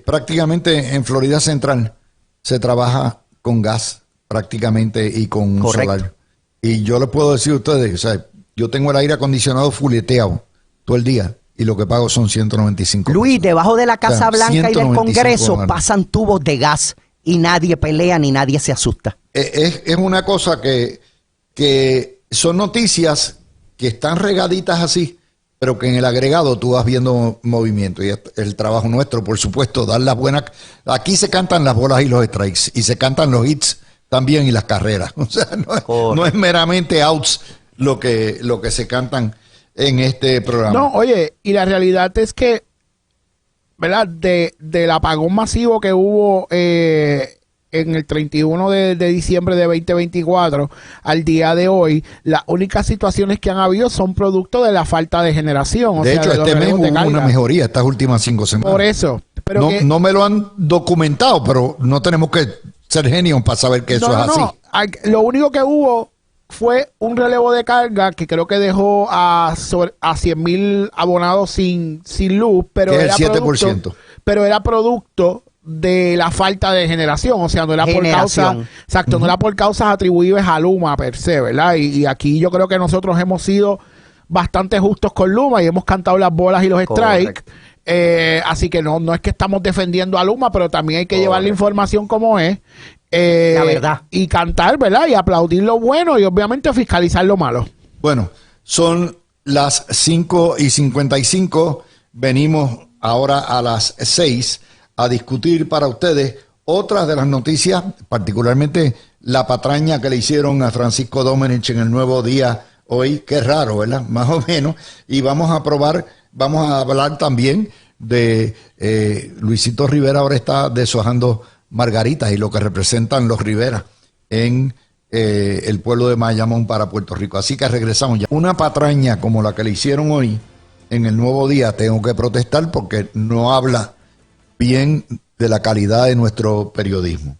A: Prácticamente en Florida Central se trabaja con gas prácticamente y con solar. Y yo les puedo decir a ustedes, o sea, yo tengo el aire acondicionado fuleteado todo el día y lo que pago son 195
B: Luis, pesos. Debajo de la Casa Blanca y del Congreso pasan tubos de gas y nadie pelea ni nadie se asusta.
A: Es una cosa que son noticias que están regaditas así, pero que en el agregado tú vas viendo movimiento. Y el trabajo nuestro, por supuesto, dar las buenas. Aquí se cantan las bolas y los strikes, y se cantan los hits también y las carreras. O sea, no es meramente outs lo que se cantan en este programa.
C: No, oye, y la realidad es que, ¿verdad? Del apagón masivo que hubo en el 31 de diciembre de 2024 al día de hoy, las únicas situaciones que han habido son producto de la falta de generación.
A: De hecho, este mes hubo una mejoría estas últimas 5 semanas.
C: Por eso. Pero
A: no me lo han documentado, pero no tenemos que ser genios para saber que eso es así.
C: Lo único que hubo fue un relevo de carga que creo que dejó a 100,000 abonados sin luz, pero
A: que
C: era
A: es el 7%.
C: Pero era producto de la falta de generación, o sea, no era por causa, exacto, no era por causas atribuibles a Luma per se, ¿verdad? Y aquí yo creo que nosotros hemos sido bastante justos con Luma y hemos cantado las bolas y los strikes. Así que no es que estamos defendiendo a Luma, pero también hay que llevar la información como es.
B: La verdad.
C: Y cantar, ¿verdad? Y aplaudir lo bueno y obviamente fiscalizar lo malo.
A: Bueno, son las 5:55. Venimos ahora a las 6 a discutir para ustedes otras de las noticias, particularmente la patraña que le hicieron a Francisco Domenech en el Nuevo Día hoy. Qué raro, ¿verdad? Más o menos. Y vamos a hablar también de Luisito Rivera. Ahora está deshojando margaritas y lo que representan los Rivera en el pueblo de Bayamón para Puerto Rico. Así que regresamos ya. Una patraña como la que le hicieron hoy en el Nuevo Día, tengo que protestar porque no habla bien de la calidad de nuestro periodismo.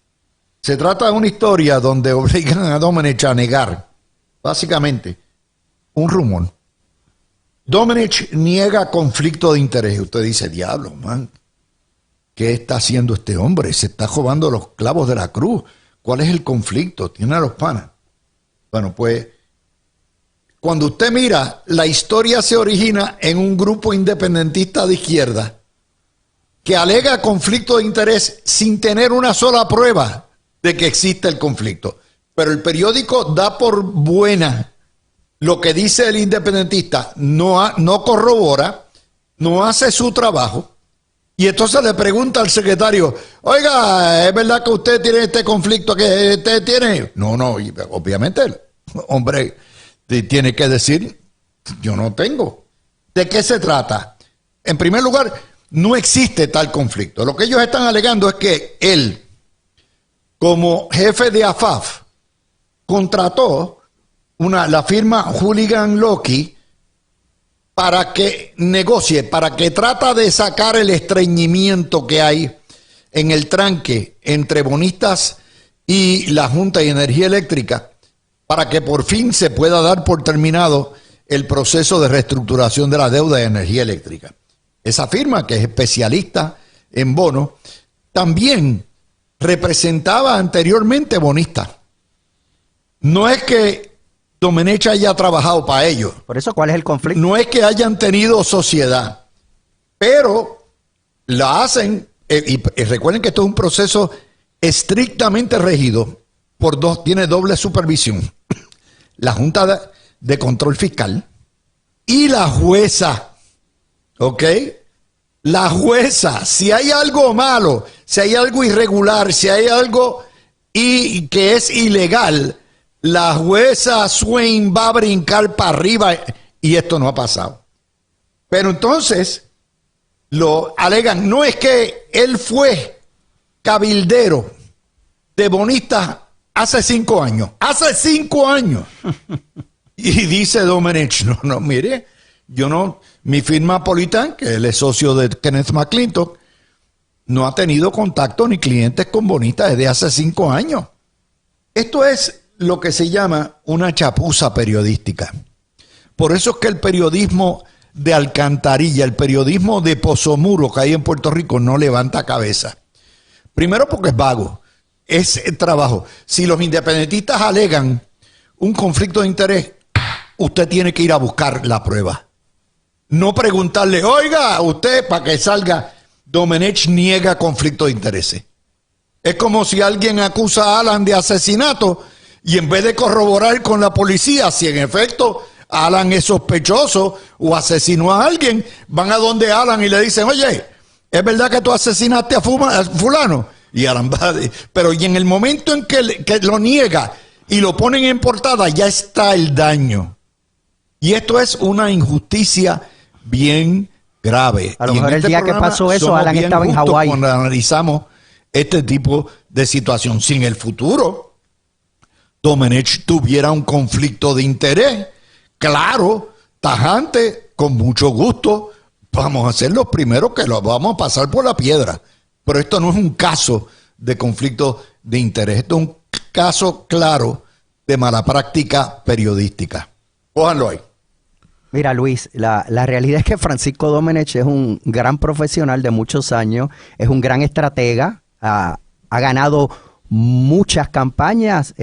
A: Se trata de una historia donde obligan a Domenech a negar, básicamente, un rumor. Domenech niega conflicto de interés. Usted dice, diablo, man, ¿qué está haciendo este hombre? Se está robando los clavos de la cruz. ¿Cuál es el conflicto? Tiene a los panas. Bueno, pues, cuando usted mira, la historia se origina en un grupo independentista de izquierda que alega conflicto de interés sin tener una sola prueba de que existe el conflicto. Pero el periódico da por buena lo que dice el independentista, no corrobora, no hace su trabajo. Y entonces le pregunta al secretario, oiga, ¿es verdad que usted tiene este conflicto que usted tiene? No, obviamente, hombre, tiene que decir, yo no tengo. ¿De qué se trata? En primer lugar, no existe tal conflicto. Lo que ellos están alegando es que él, como jefe de AFAF, contrató la firma Hooligan Loki para que negocie, para que trata de sacar el estreñimiento que hay en el tranque entre bonistas y la Junta de Energía Eléctrica, para que por fin se pueda dar por terminado el proceso de reestructuración de la deuda de energía eléctrica. Esa firma, que es especialista en bonos, también representaba anteriormente bonistas. No es que Domenech haya trabajado para ellos.
B: Por eso, ¿cuál es el conflicto?
A: No es que hayan tenido sociedad, pero la hacen, y recuerden que esto es un proceso estrictamente regido por tiene doble supervisión. La Junta de Control Fiscal y la jueza, ¿ok? La jueza, si hay algo malo, si hay algo irregular, si hay algo que es ilegal, la jueza Swain va a brincar para arriba y esto no ha pasado. Pero entonces lo alegan, no es que él fue cabildero de bonistas hace 5 años. Hace 5 años. Y dice Domenech, no, mire, mi firma Politan, que él es socio de Kenneth McClintock, no ha tenido contacto ni clientes con bonistas desde hace 5 años. Esto es lo que se llama una chapuza periodística. Por eso es que el periodismo de alcantarilla, el periodismo de pozomuro que hay en Puerto Rico no levanta cabeza. Primero porque es vago, es el trabajo. Si los independentistas alegan un conflicto de interés, usted tiene que ir a buscar la prueba. No preguntarle, oiga, usted, para que salga, Domenech niega conflicto de intereses. Es como si alguien acusa a Alan de asesinato y en vez de corroborar con la policía si en efecto Alan es sospechoso o asesinó a alguien, van a donde Alan y le dicen, oye, ¿es verdad que tú asesinaste a fulano? Y Alan va, pero y en el momento en que lo niega y lo ponen en portada, ya está el daño. Y esto es una injusticia bien grave.
B: A lo
A: Y en
B: mejor el
A: este
B: día que
A: programa
B: pasó eso,
A: somos
B: Alan
A: bien
B: estaba en
A: justos
B: Hawái.
A: cuando analizamos este tipo de situación. Si en el futuro Domenech tuviera un conflicto de interés, claro, tajante, con mucho gusto, vamos a ser los primeros que lo vamos a pasar por la piedra. Pero esto no es un caso de conflicto de interés, esto es un caso claro de mala práctica periodística. Cójanlo ahí.
B: Mira, Luis, la realidad es que Francisco Domenech es un gran profesional de muchos años, es un gran estratega, ha ganado muchas campañas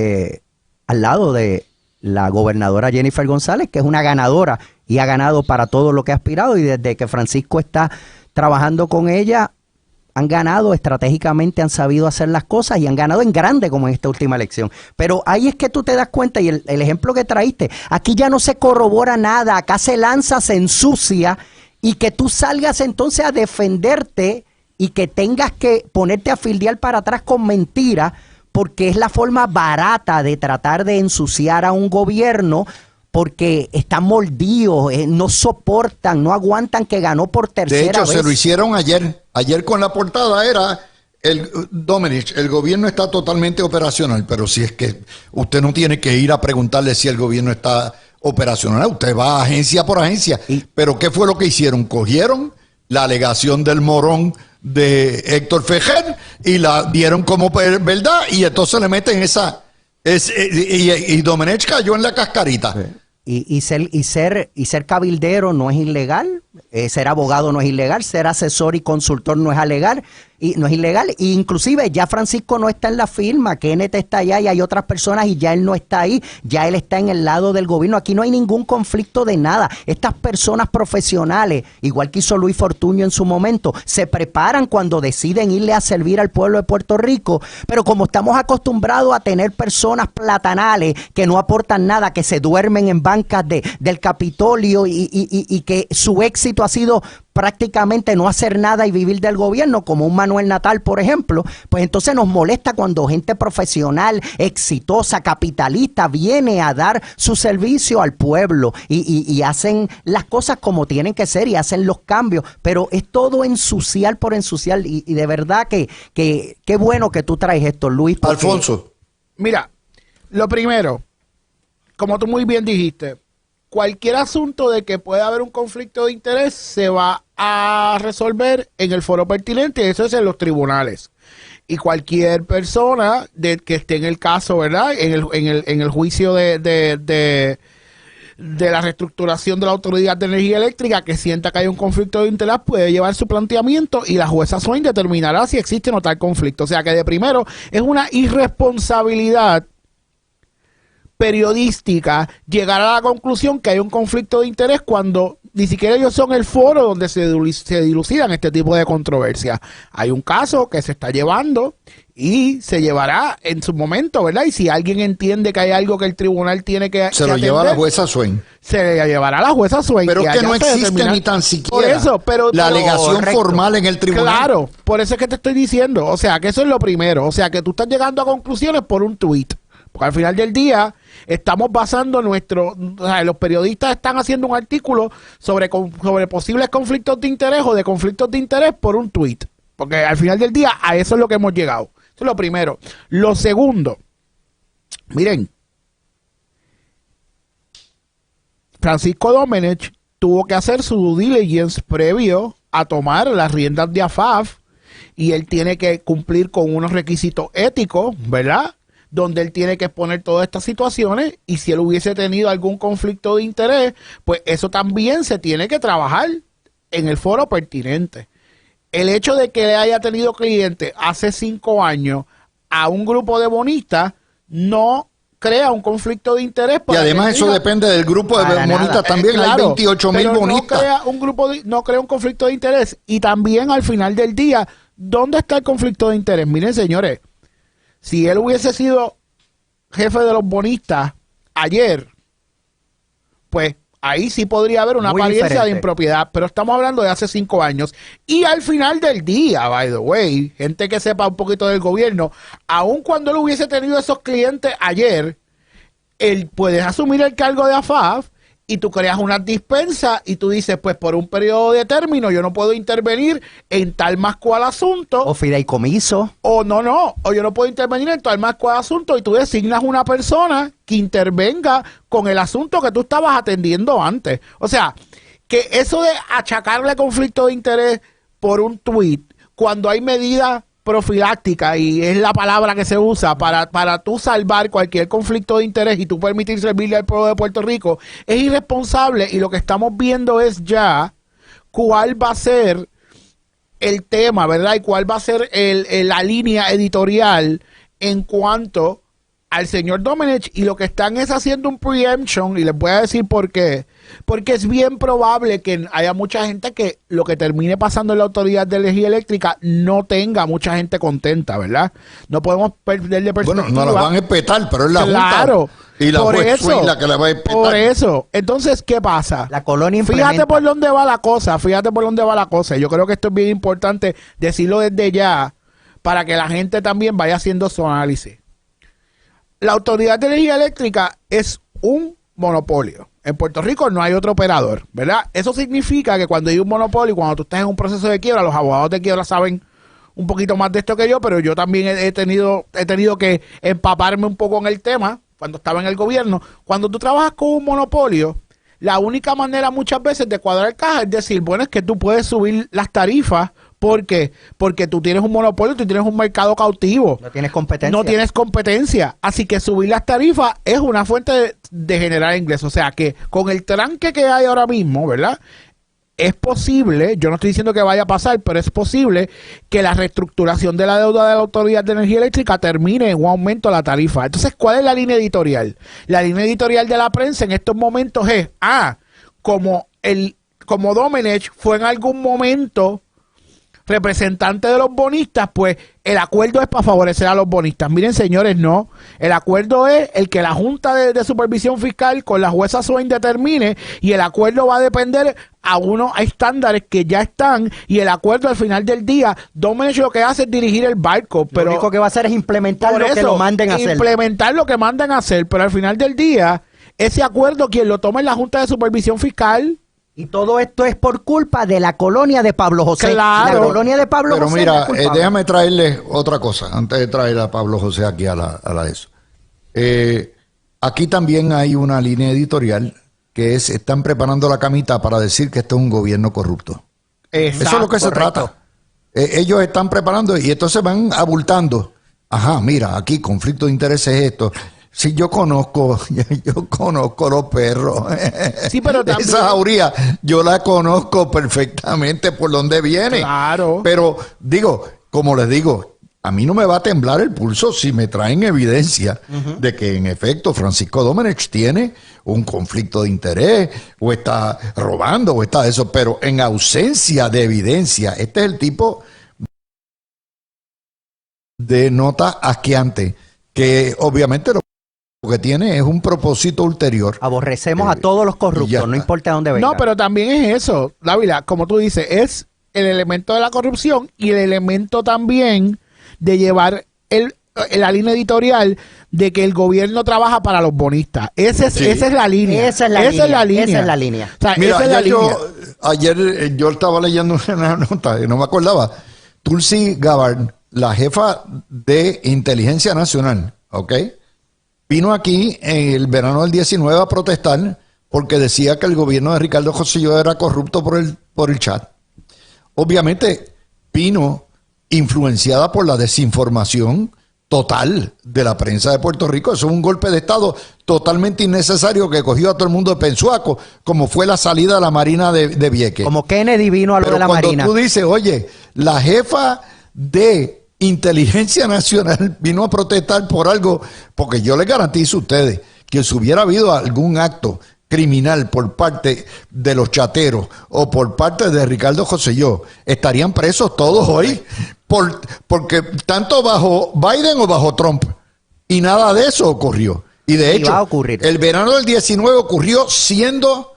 B: al lado de la gobernadora Jennifer González, que es una ganadora y ha ganado para todo lo que ha aspirado, y desde que Francisco está trabajando con ella, han ganado estratégicamente, han sabido hacer las cosas y han ganado en grande como en esta última elección. Pero ahí es que tú te das cuenta, y el ejemplo que traíste, aquí ya no se corrobora nada, acá se lanza, se ensucia, y que tú salgas entonces a defenderte y que tengas que ponerte a fildear para atrás con mentiras, porque es la forma barata de tratar de ensuciar a un gobierno, porque están mordidos, no soportan, no aguantan que ganó por tercera vez.
A: De hecho, se lo hicieron ayer. Ayer con la portada era Domenech, el gobierno está totalmente operacional, pero si es que usted no tiene que ir a preguntarle si el gobierno está operacional, usted va agencia por agencia. Pero ¿qué fue lo que hicieron? Cogieron la alegación del morón de Héctor Fejel y la dieron como verdad, y entonces le meten esa... y Domenech cayó en la cascarita.
B: Sí. Y ser cabildero no es ilegal, ser abogado no es ilegal, ser asesor y consultor no es ilegal, y inclusive ya Francisco no está en la firma, Kenneth está allá y hay otras personas y ya él no está ahí, ya él está en el lado del gobierno. Aquí no hay ningún conflicto de nada. Estas personas profesionales, igual que hizo Luis Fortuño en su momento, se preparan cuando deciden irle a servir al pueblo de Puerto Rico, pero como estamos acostumbrados a tener personas platanales que no aportan nada, que se duermen en bancas del Capitolio y que su éxito ha sido prácticamente no hacer nada y vivir del gobierno, como un Manuel Natal, por ejemplo, pues entonces nos molesta cuando gente profesional, exitosa, capitalista, viene a dar su servicio al pueblo y hacen las cosas como tienen que ser y hacen los cambios, pero es todo ensuciar por ensuciar, y de verdad que qué bueno que tú traes esto, Luis.
A: Alfonso.
C: Mira, lo primero, como tú muy bien dijiste, cualquier asunto de que pueda haber un conflicto de interés se va a resolver en el foro pertinente, eso es en los tribunales. Y cualquier persona que esté en el caso, ¿verdad? En el juicio de la reestructuración de la Autoridad de Energía Eléctrica, que sienta que hay un conflicto de interés, puede llevar su planteamiento y la jueza Swain determinará si existe o no tal conflicto. O sea que de primero es una irresponsabilidad periodística llegar a la conclusión que hay un conflicto de interés cuando ni siquiera ellos son el foro donde se dilucidan este tipo de controversias. Hay un caso que se está llevando y se llevará en su momento, ¿verdad? Y si alguien entiende que hay algo que el tribunal tiene que
A: se lo lleva a la jueza Swain.
C: Se le llevará a la jueza Swain.
A: Pero que no existe ni tan siquiera
C: por eso,
A: la alegación formal en el tribunal.
C: Claro, por eso es que te estoy diciendo. O sea, que eso es lo primero. O sea, que tú estás llegando a conclusiones por un tuit. Porque al final del día estamos basando o sea, los periodistas están haciendo un artículo sobre posibles conflictos de interés o de conflictos de interés por un tuit. Porque al final del día a eso es lo que hemos llegado. Eso es lo primero. Lo segundo, miren, Francisco Domenech tuvo que hacer su due diligence previo a tomar las riendas de AFAF, y él tiene que cumplir con unos requisitos éticos, ¿verdad?, donde él tiene que exponer todas estas situaciones, y si él hubiese tenido algún conflicto de interés, pues eso también se tiene que trabajar en el foro pertinente. El hecho de que le haya tenido cliente hace 5 años a un grupo de bonistas no crea un conflicto de interés.
A: Y además eso depende del grupo de bonistas también, claro, hay 28,000 bonistas.
C: No crea un conflicto de interés. Y también al final del día, ¿dónde está el conflicto de interés? Miren, señores, si él hubiese sido jefe de los bonistas ayer, pues ahí sí podría haber una apariencia de impropiedad, pero estamos hablando de hace 5 años. Y al final del día, by the way, gente que sepa un poquito del gobierno, aun cuando él hubiese tenido esos clientes ayer, él puede asumir el cargo de AFAF y tú creas una dispensa y tú dices, pues por un periodo de término yo no puedo intervenir en tal más cual asunto.
B: O fideicomiso.
C: O o yo no puedo intervenir en tal más cual asunto y tú designas una persona que intervenga con el asunto que tú estabas atendiendo antes. O sea, que eso de achacarle conflicto de interés por un tuit, cuando hay medidas profiláctica, y es la palabra que se usa para tú salvar cualquier conflicto de interés y tú permitir servirle al pueblo de Puerto Rico, es irresponsable, y lo que estamos viendo es ya cuál va a ser el tema, ¿verdad? Y cuál va a ser la línea editorial en cuanto al señor Domenech, y lo que están es haciendo un preemption, y les voy a decir por qué. Porque es bien probable que haya mucha gente que lo que termine pasando en la Autoridad de Energía Eléctrica no tenga mucha gente contenta, ¿verdad? No podemos perder de perspectiva.
A: Bueno, no la van a espetar, pero es la
C: claro,
A: Junta y la juez Swing la que la va a espetar.
C: Por eso. Entonces, ¿qué pasa?
B: La colonia
C: Fíjate por dónde va la cosa, Yo creo que esto es bien importante decirlo desde ya para que la gente también vaya haciendo su análisis. La Autoridad de Energía Eléctrica es un monopolio. En Puerto Rico no hay otro operador, ¿verdad? Eso significa que cuando hay un monopolio, cuando tú estás en un proceso de quiebra, los abogados de quiebra saben un poquito más de esto que yo, pero yo también he tenido que empaparme un poco en el tema cuando estaba en el gobierno. Cuando tú trabajas con un monopolio, la única manera muchas veces de cuadrar caja es decir, bueno, es que tú puedes subir las tarifas. ¿Por qué? Porque tú tienes un monopolio, tú tienes un mercado cautivo.
B: No tienes competencia.
C: No tienes competencia. Así que subir las tarifas es una fuente de generar ingresos. O sea que con el tranque que hay ahora mismo, ¿verdad? Es posible, yo no estoy diciendo que vaya a pasar, pero es posible que la reestructuración de la deuda de la Autoridad de Energía Eléctrica termine en un aumento de la tarifa. Entonces, ¿cuál es la línea editorial? La línea editorial de la prensa en estos momentos es, como Domenech fue en algún momento representante de los bonistas, pues el acuerdo es para favorecer a los bonistas. Miren, señores, no. El acuerdo es el que la Junta de Supervisión Fiscal con la jueza Swain determine, y el acuerdo va a depender a unos estándares que ya están, y el acuerdo al final del día, Domenech lo que hace es dirigir el barco. Pero
B: lo único que va a hacer es implementar lo que lo manden a hacer.
C: Implementar lo que mandan a hacer, pero al final del día, ese acuerdo quien lo toma es la Junta de Supervisión Fiscal.
B: Y todo esto es por culpa de la colonia de Pablo José.
C: Claro.
B: La colonia de Pablo
A: Pero
B: José.
A: mira, déjame traerles otra cosa antes de traer a Pablo José aquí a la eso. Aquí también hay una línea editorial que es: están preparando la camita para decir que esto es un gobierno corrupto.
C: Exacto,
A: eso es lo que se trata. Ellos están preparando y entonces van abultando. Ajá, mira, aquí conflicto de intereses es esto. Sí, yo conozco los perros.
C: Sí, pero también...
A: Esa jauría, yo la conozco perfectamente por dónde viene.
C: Claro.
A: Pero digo, como les digo, a mí no me va a temblar el pulso si me traen evidencia de que en efecto Francisco Domenech tiene un conflicto de interés, o está robando, o está eso. Pero en ausencia de evidencia, este es el tipo de nota asqueante que obviamente lo que tiene es un propósito ulterior.
B: Aborrecemos a todos los corruptos, no importa de dónde vengan.
C: No, pero también es eso, Dávila, como tú dices, es el elemento de la corrupción y el elemento también de llevar la línea editorial de que el gobierno trabaja para los bonistas. Esa es la línea.
B: Esa es la línea.
A: O sea, mira, ayer yo estaba leyendo una nota y no me acordaba. Tulsi Gabbard, la jefa de Inteligencia Nacional, ¿ok?, vino aquí en el verano del 19 a protestar porque decía que el gobierno de Ricardo Rosselló era corrupto por el chat. Obviamente vino influenciada por la desinformación total de la prensa de Puerto Rico. Eso es un golpe de Estado totalmente innecesario que cogió a todo el mundo de pensuaco, como fue la salida de la Marina de Vieques.
B: Como Kennedy vino a lo de la Marina.
A: Pero cuando tú dices, oye, la jefa de Inteligencia Nacional vino a protestar por algo, porque yo les garantizo a ustedes que si hubiera habido algún acto criminal por parte de los chateros o por parte de Ricardo Rosselló, estarían presos todos hoy, porque tanto bajo Biden o bajo Trump, y nada de eso ocurrió. Y de hecho, el verano del 19 ocurrió siendo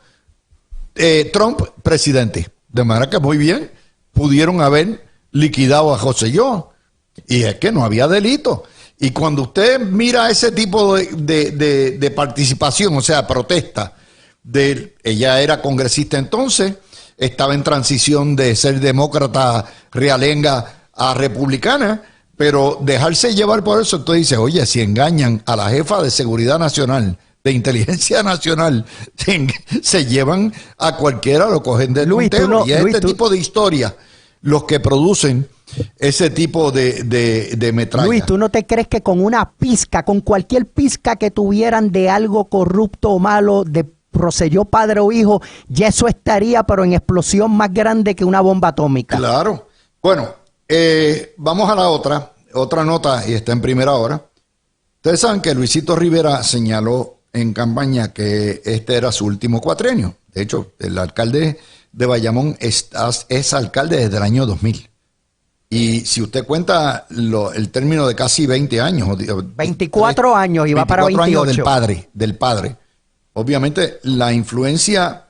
A: Trump presidente, de manera que muy bien pudieron haber liquidado a Rosselló. Y es que no había delito. Y cuando usted mira ese tipo de participación, o sea, protesta, ella era congresista entonces, estaba en transición de ser demócrata realenga a republicana, pero dejarse llevar por eso, entonces dice, oye, si engañan a la jefa de Seguridad Nacional, de Inteligencia Nacional, se llevan a cualquiera, lo cogen del puntero. Y es este tipo de historias los que producen ese tipo de metralla.
B: Luis, ¿tú no te crees que con una pizca, con cualquier pizca que tuvieran de algo corrupto o malo, de Rosselló padre o hijo, ya eso estaría, pero en explosión más grande que una bomba atómica?
A: Claro. Bueno, vamos a la otra nota, y está en primera hora. Ustedes saben que Luisito Rivera señaló en campaña que este era su último cuatrenio. De hecho, el alcalde de Bayamón es alcalde desde el año 2000. Y si usted cuenta el término de casi 20 años.
B: 24 años y va para 28.
A: Años del padre. Obviamente, la influencia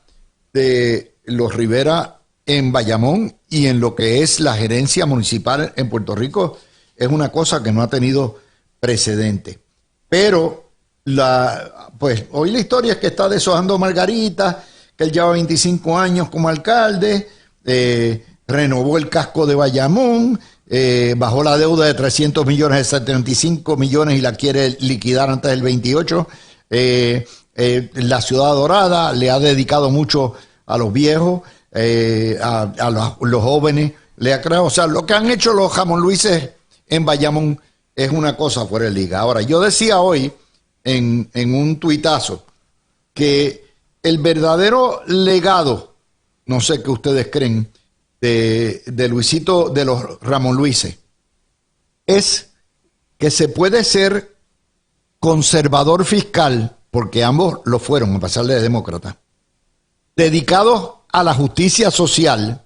A: de los Rivera en Bayamón y en lo que es la gerencia municipal en Puerto Rico es una cosa que no ha tenido precedente. Pero pues hoy la historia es que está deshojando margaritas, que él lleva 25 años como alcalde, renovó el casco de Bayamón, bajó la deuda de 300 millones de 75 millones y la quiere liquidar antes del 28. La Ciudad Dorada le ha dedicado mucho a los viejos, a los jóvenes, le ha creado, o sea, lo que han hecho los Jamón Luises en Bayamón es una cosa fuera de liga. Ahora, yo decía hoy en un tuitazo que el verdadero legado, no sé qué ustedes creen, de Luisito, de los Ramón Luises, es que se puede ser conservador fiscal, porque ambos lo fueron, a pesar de demócrata, dedicados a la justicia social,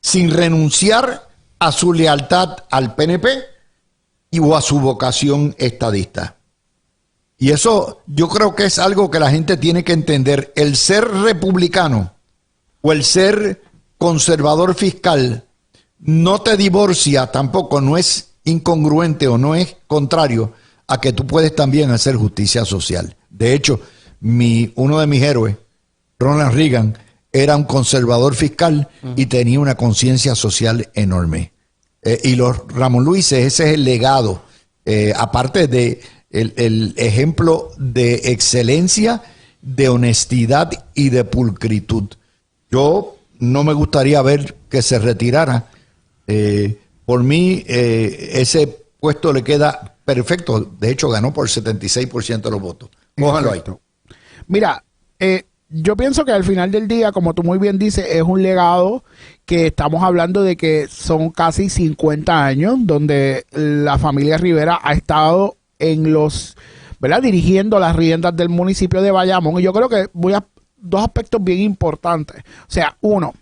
A: sin renunciar a su lealtad al PNP o a su vocación estadista. Y eso yo creo que es algo que la gente tiene que entender. El ser republicano o el ser conservador fiscal no te divorcia, tampoco no es incongruente o no es contrario a que tú puedes también hacer justicia social. De hecho, uno de mis héroes, Ronald Reagan, era un conservador fiscal y tenía una conciencia social enorme. Y los Ramón Luises, ese es el legado, aparte de el ejemplo de excelencia, de honestidad y de pulcritud. Yo no me gustaría ver que se retirara. Por mí, ese puesto le queda perfecto. De hecho, ganó por 76% de los votos. Cójalo ahí.
C: Mira, yo pienso que al final del día, como tú muy bien dices, es un legado que estamos hablando de que son casi 50 años donde la familia Rivera ha estado ¿verdad?, dirigiendo las riendas del municipio de Bayamón. Y yo creo que voy a dos aspectos bien importantes. O sea, uno,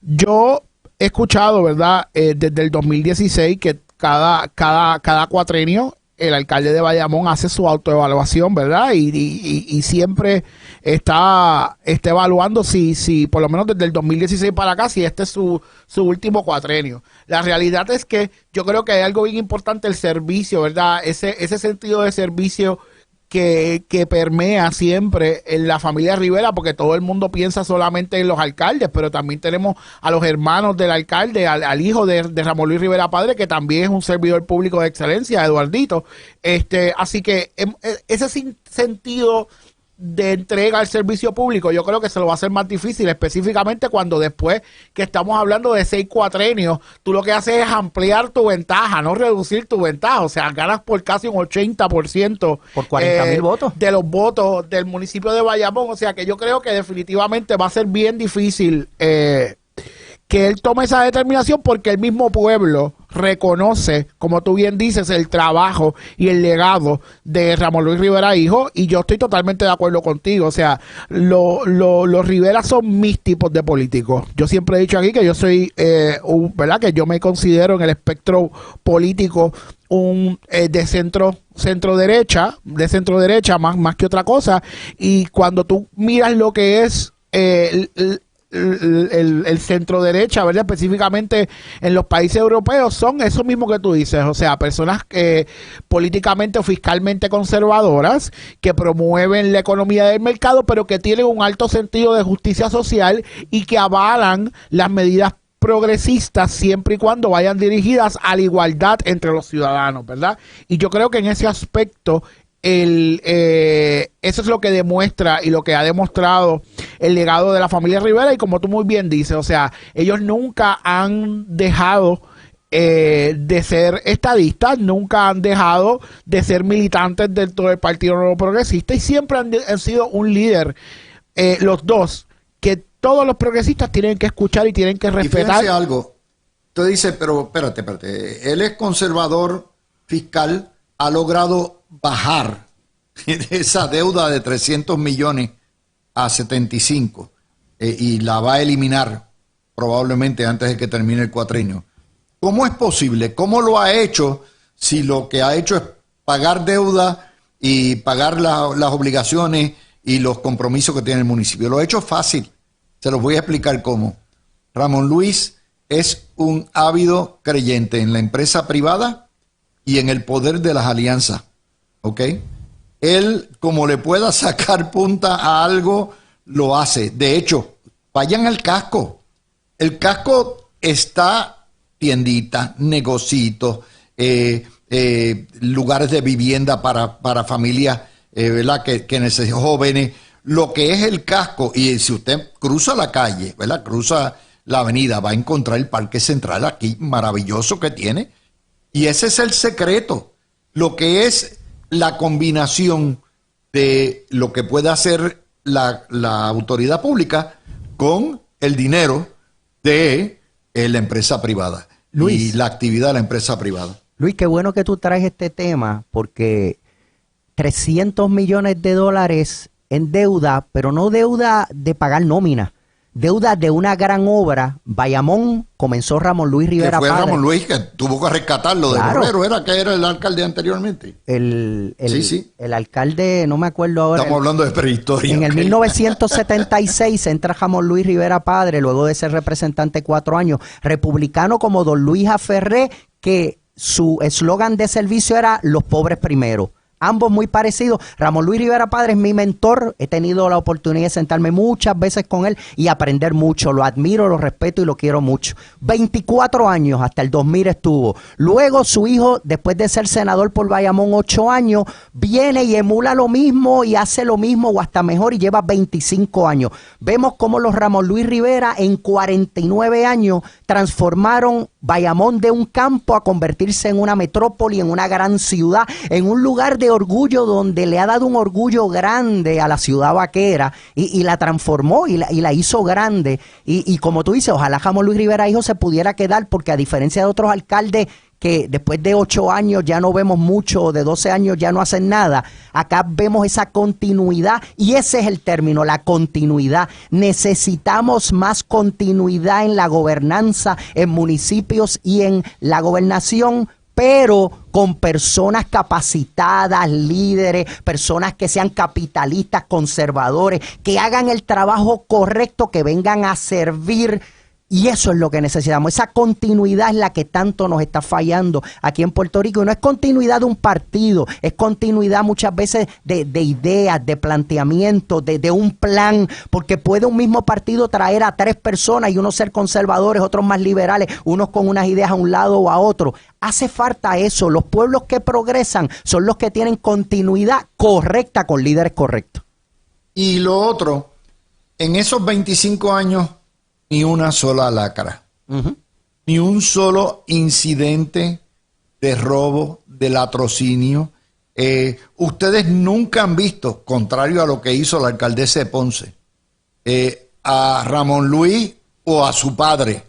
C: yo he escuchado, ¿verdad?, desde el 2016 que cada cuatrenio el alcalde de Bayamón hace su autoevaluación, ¿verdad? Y siempre está evaluando si por lo menos desde el 2016 para acá, si este es su último cuatrenio. La realidad es que yo creo que hay algo bien importante, el servicio, ¿verdad? Ese sentido de servicio que permea siempre en la familia Rivera, porque todo el mundo piensa solamente en los alcaldes, pero también tenemos a los hermanos del alcalde, al hijo de Ramón Luis Rivera padre, que también es un servidor público de excelencia, Eduardito. Así que ese sentido de entrega al servicio público, yo creo que se lo va a hacer más difícil, específicamente cuando después que estamos hablando de 6 cuatrenios, tú lo que haces es ampliar tu ventaja, no reducir tu ventaja. O sea, ganas por casi un 80%
B: por 40,000 votos
C: de los votos del municipio de Bayamón. O sea, que yo creo que definitivamente va a ser bien difícil que él tome esa determinación, porque el mismo pueblo reconoce, como tú bien dices, el trabajo y el legado de Ramón Luis Rivera hijo, y yo estoy totalmente de acuerdo contigo. O sea, los Rivera son mis tipos de políticos. Yo siempre he dicho aquí que yo soy, ¿verdad?, que yo me considero en el espectro político de centro derecha más que otra cosa. Y cuando tú miras lo que es el centro derecha, ¿verdad? Específicamente en los países europeos, son eso mismo que tú dices, o sea, personas políticamente o fiscalmente conservadoras que promueven la economía del mercado, pero que tienen un alto sentido de justicia social y que avalan las medidas progresistas siempre y cuando vayan dirigidas a la igualdad entre los ciudadanos, ¿verdad? Y yo creo que en ese aspecto eso es lo que demuestra y lo que ha demostrado el legado de la familia Rivera, y como tú muy bien dices, o sea, ellos nunca han dejado de ser estadistas, nunca han dejado de ser militantes dentro del Partido Nuevo Progresista y siempre han sido un líder, los dos, que todos los progresistas tienen que escuchar y tienen que respetar.
A: Y fíjense algo, tú dices, pero espérate, él es conservador fiscal, ha logrado bajar esa deuda de 300 millones a 75 y la va a eliminar probablemente antes de que termine el cuatrienio. ¿Cómo es posible? ¿Cómo lo ha hecho si lo que ha hecho es pagar deuda y pagar las obligaciones y los compromisos que tiene el municipio? Lo ha hecho fácil. Se los voy a explicar cómo. Ramón Luis es un ávido creyente en la empresa privada y en el poder de las alianzas. ¿Ok? Él, como le pueda sacar punta a algo, lo hace. De hecho, vayan al casco. El casco está tiendita, negocitos, lugares de vivienda para familias, ¿verdad? Que necesitan jóvenes. Lo que es el casco, y si usted cruza la calle, ¿verdad? Cruza la avenida, va a encontrar el Parque Central aquí, maravilloso que tiene. Y ese es el secreto. Lo que es la combinación de lo que puede hacer la autoridad pública con el dinero de la empresa privada. Luis, y la actividad de la empresa privada.
B: Luis, qué bueno que tú traes este tema, porque 300 millones de dólares en deuda, pero no deuda de pagar nómina, deuda de una gran obra. Bayamón comenzó Ramón Luis Rivera
A: que fue
B: padre.
A: Ramón Luis que tuvo que rescatarlo, claro, de Borrero, era que era el alcalde anteriormente.
B: Sí. El alcalde, no me acuerdo ahora.
A: Estamos hablando de prehistoria.
B: En el 1976 entra Ramón Luis Rivera padre, luego de ser representante 4 años, republicano como don Luis Aferré, que su eslogan de servicio era los pobres primero. Ambos muy parecidos. Ramón Luis Rivera padre es mi mentor. He tenido la oportunidad de sentarme muchas veces con él y aprender mucho. Lo admiro, lo respeto y lo quiero mucho. 24 años, hasta el 2000 estuvo. Luego su hijo, después de ser senador por Bayamón 8 años, viene y emula lo mismo y hace lo mismo o hasta mejor y lleva 25 años. Vemos cómo los Ramón Luis Rivera en 49 años transformaron Bayamón de un campo a convertirse en una metrópoli, en una gran ciudad, en un lugar de orgullo donde le ha dado un orgullo grande a la ciudad vaquera y la transformó y la hizo grande. Y como tú dices, ojalá Ramón Luis Rivera hijo se pudiera quedar, porque a diferencia de otros alcaldes que después de 8 años ya no vemos mucho, o de 12 años ya no hacen nada, acá vemos esa continuidad, y ese es el término, la continuidad. Necesitamos más continuidad en la gobernanza, en municipios y en la gobernación, pero con personas capacitadas, líderes, personas que sean capitalistas, conservadores, que hagan el trabajo correcto, que vengan a servir. Y eso es lo que necesitamos. Esa continuidad es la que tanto nos está fallando aquí en Puerto Rico. Y no es continuidad de un partido, es continuidad muchas veces de ideas, de planteamientos, de un plan. Porque puede un mismo partido traer a 3 personas y unos ser conservadores, otros más liberales, unos con unas ideas a un lado o a otro. Hace falta eso. Los pueblos que progresan son los que tienen continuidad correcta con líderes correctos.
A: Y lo otro, en esos 25 años, ni una sola lacra, ni un solo incidente de robo, de latrocinio. Ustedes nunca han visto, contrario a lo que hizo la alcaldesa de Ponce, a Ramón Luis o a su padre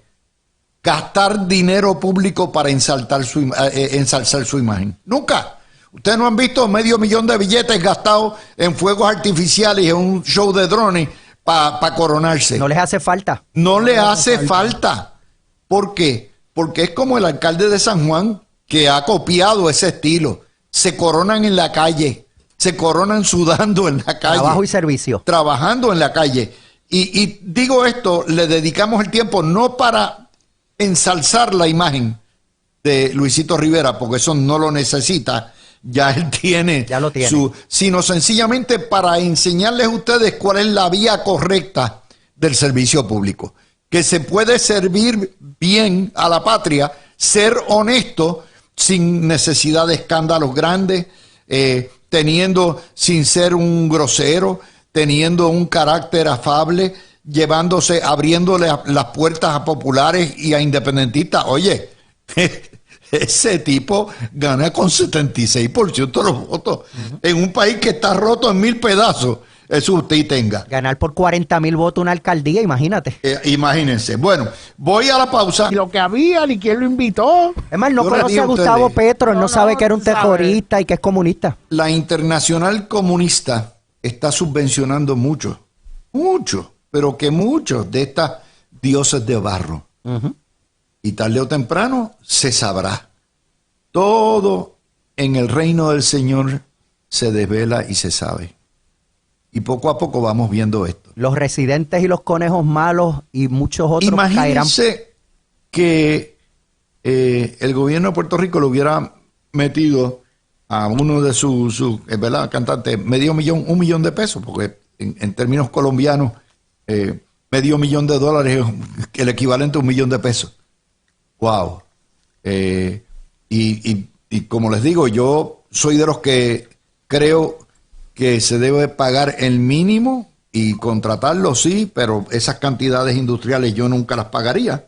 A: gastar dinero público para ensalzar su imagen. Nunca. Ustedes no han visto $500,000 de billetes gastados en fuegos artificiales y en un show de drones para coronarse.
B: No les hace falta.
A: No le hace falta. ¿Por qué? Porque es como el alcalde de San Juan, que ha copiado ese estilo. Se coronan en la calle, se coronan sudando en la calle.
B: Trabajo y servicio.
A: Trabajando en la calle. Y digo esto, le dedicamos el tiempo no para ensalzar la imagen de Luisito Rivera, porque eso no lo necesita, ya él tiene,
B: Ya lo tiene.
A: sino sencillamente para enseñarles a ustedes cuál es la vía correcta del servicio público, que se puede servir bien a la patria, ser honesto, sin necesidad de escándalos grandes, sin ser un grosero, teniendo un carácter afable, abriéndole las puertas a populares y a independentistas. Oye, ese tipo gana con 76% de los votos en un país que está roto en 1000 pedazos. Eso usted y tenga.
B: Ganar por 40,000 votos una alcaldía, imagínate.
A: Imagínense. Bueno, voy a la pausa.
C: Y lo que había, ni quién lo invitó.
B: Es más, no
A: Yo le
B: conoce
A: digo
B: a
A: a
B: Gustavo
A: ustedes.
B: Petro, no sabe que era un
C: tú sabes.
B: terrorista y que es comunista.
A: La Internacional Comunista está subvencionando mucho, pero que muchos de estas dioses de barro. Y tarde o temprano se sabrá. Todo en el reino del Señor se desvela y se sabe. Y poco a poco vamos viendo esto.
B: Los residentes y los conejos malos y muchos otros caerán.
A: Imagínense que el gobierno de Puerto Rico le hubiera metido a uno de sus ¿verdad? Cantantes $1 millón de pesos, porque en términos colombianos, $500,000 es el equivalente a $1 millón de pesos. Wow. Y como les digo, yo soy de los que creo que se debe pagar el mínimo y contratarlo, sí, pero esas cantidades industriales yo nunca las pagaría.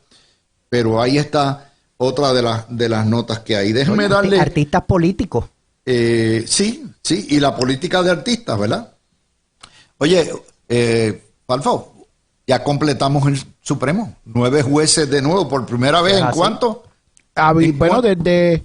A: Pero ahí está otra de las notas que hay. Déjenme darle...
B: Artistas políticos.
A: Sí, y la política de artistas, ¿verdad? Oye, Falfo, ya completamos el Supremo. 9 jueces de nuevo por primera vez. ¿En cuánto?
C: Bueno, desde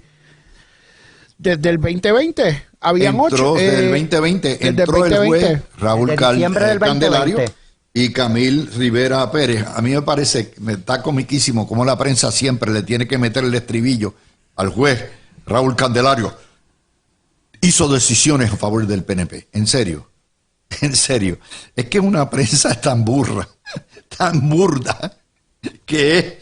C: el 2020 habían 8.
A: Desde el 2020 entró el juez Raúl
B: Desde diciembre del
A: Candelario
B: 2020.
A: y Camil Rivera Pérez. A mí me parece, me está comiquísimo como la prensa siempre le tiene que meter el estribillo al juez Raúl Candelario. Hizo decisiones a favor del PNP. En serio. Es que una prensa tan burra, tan burda, que es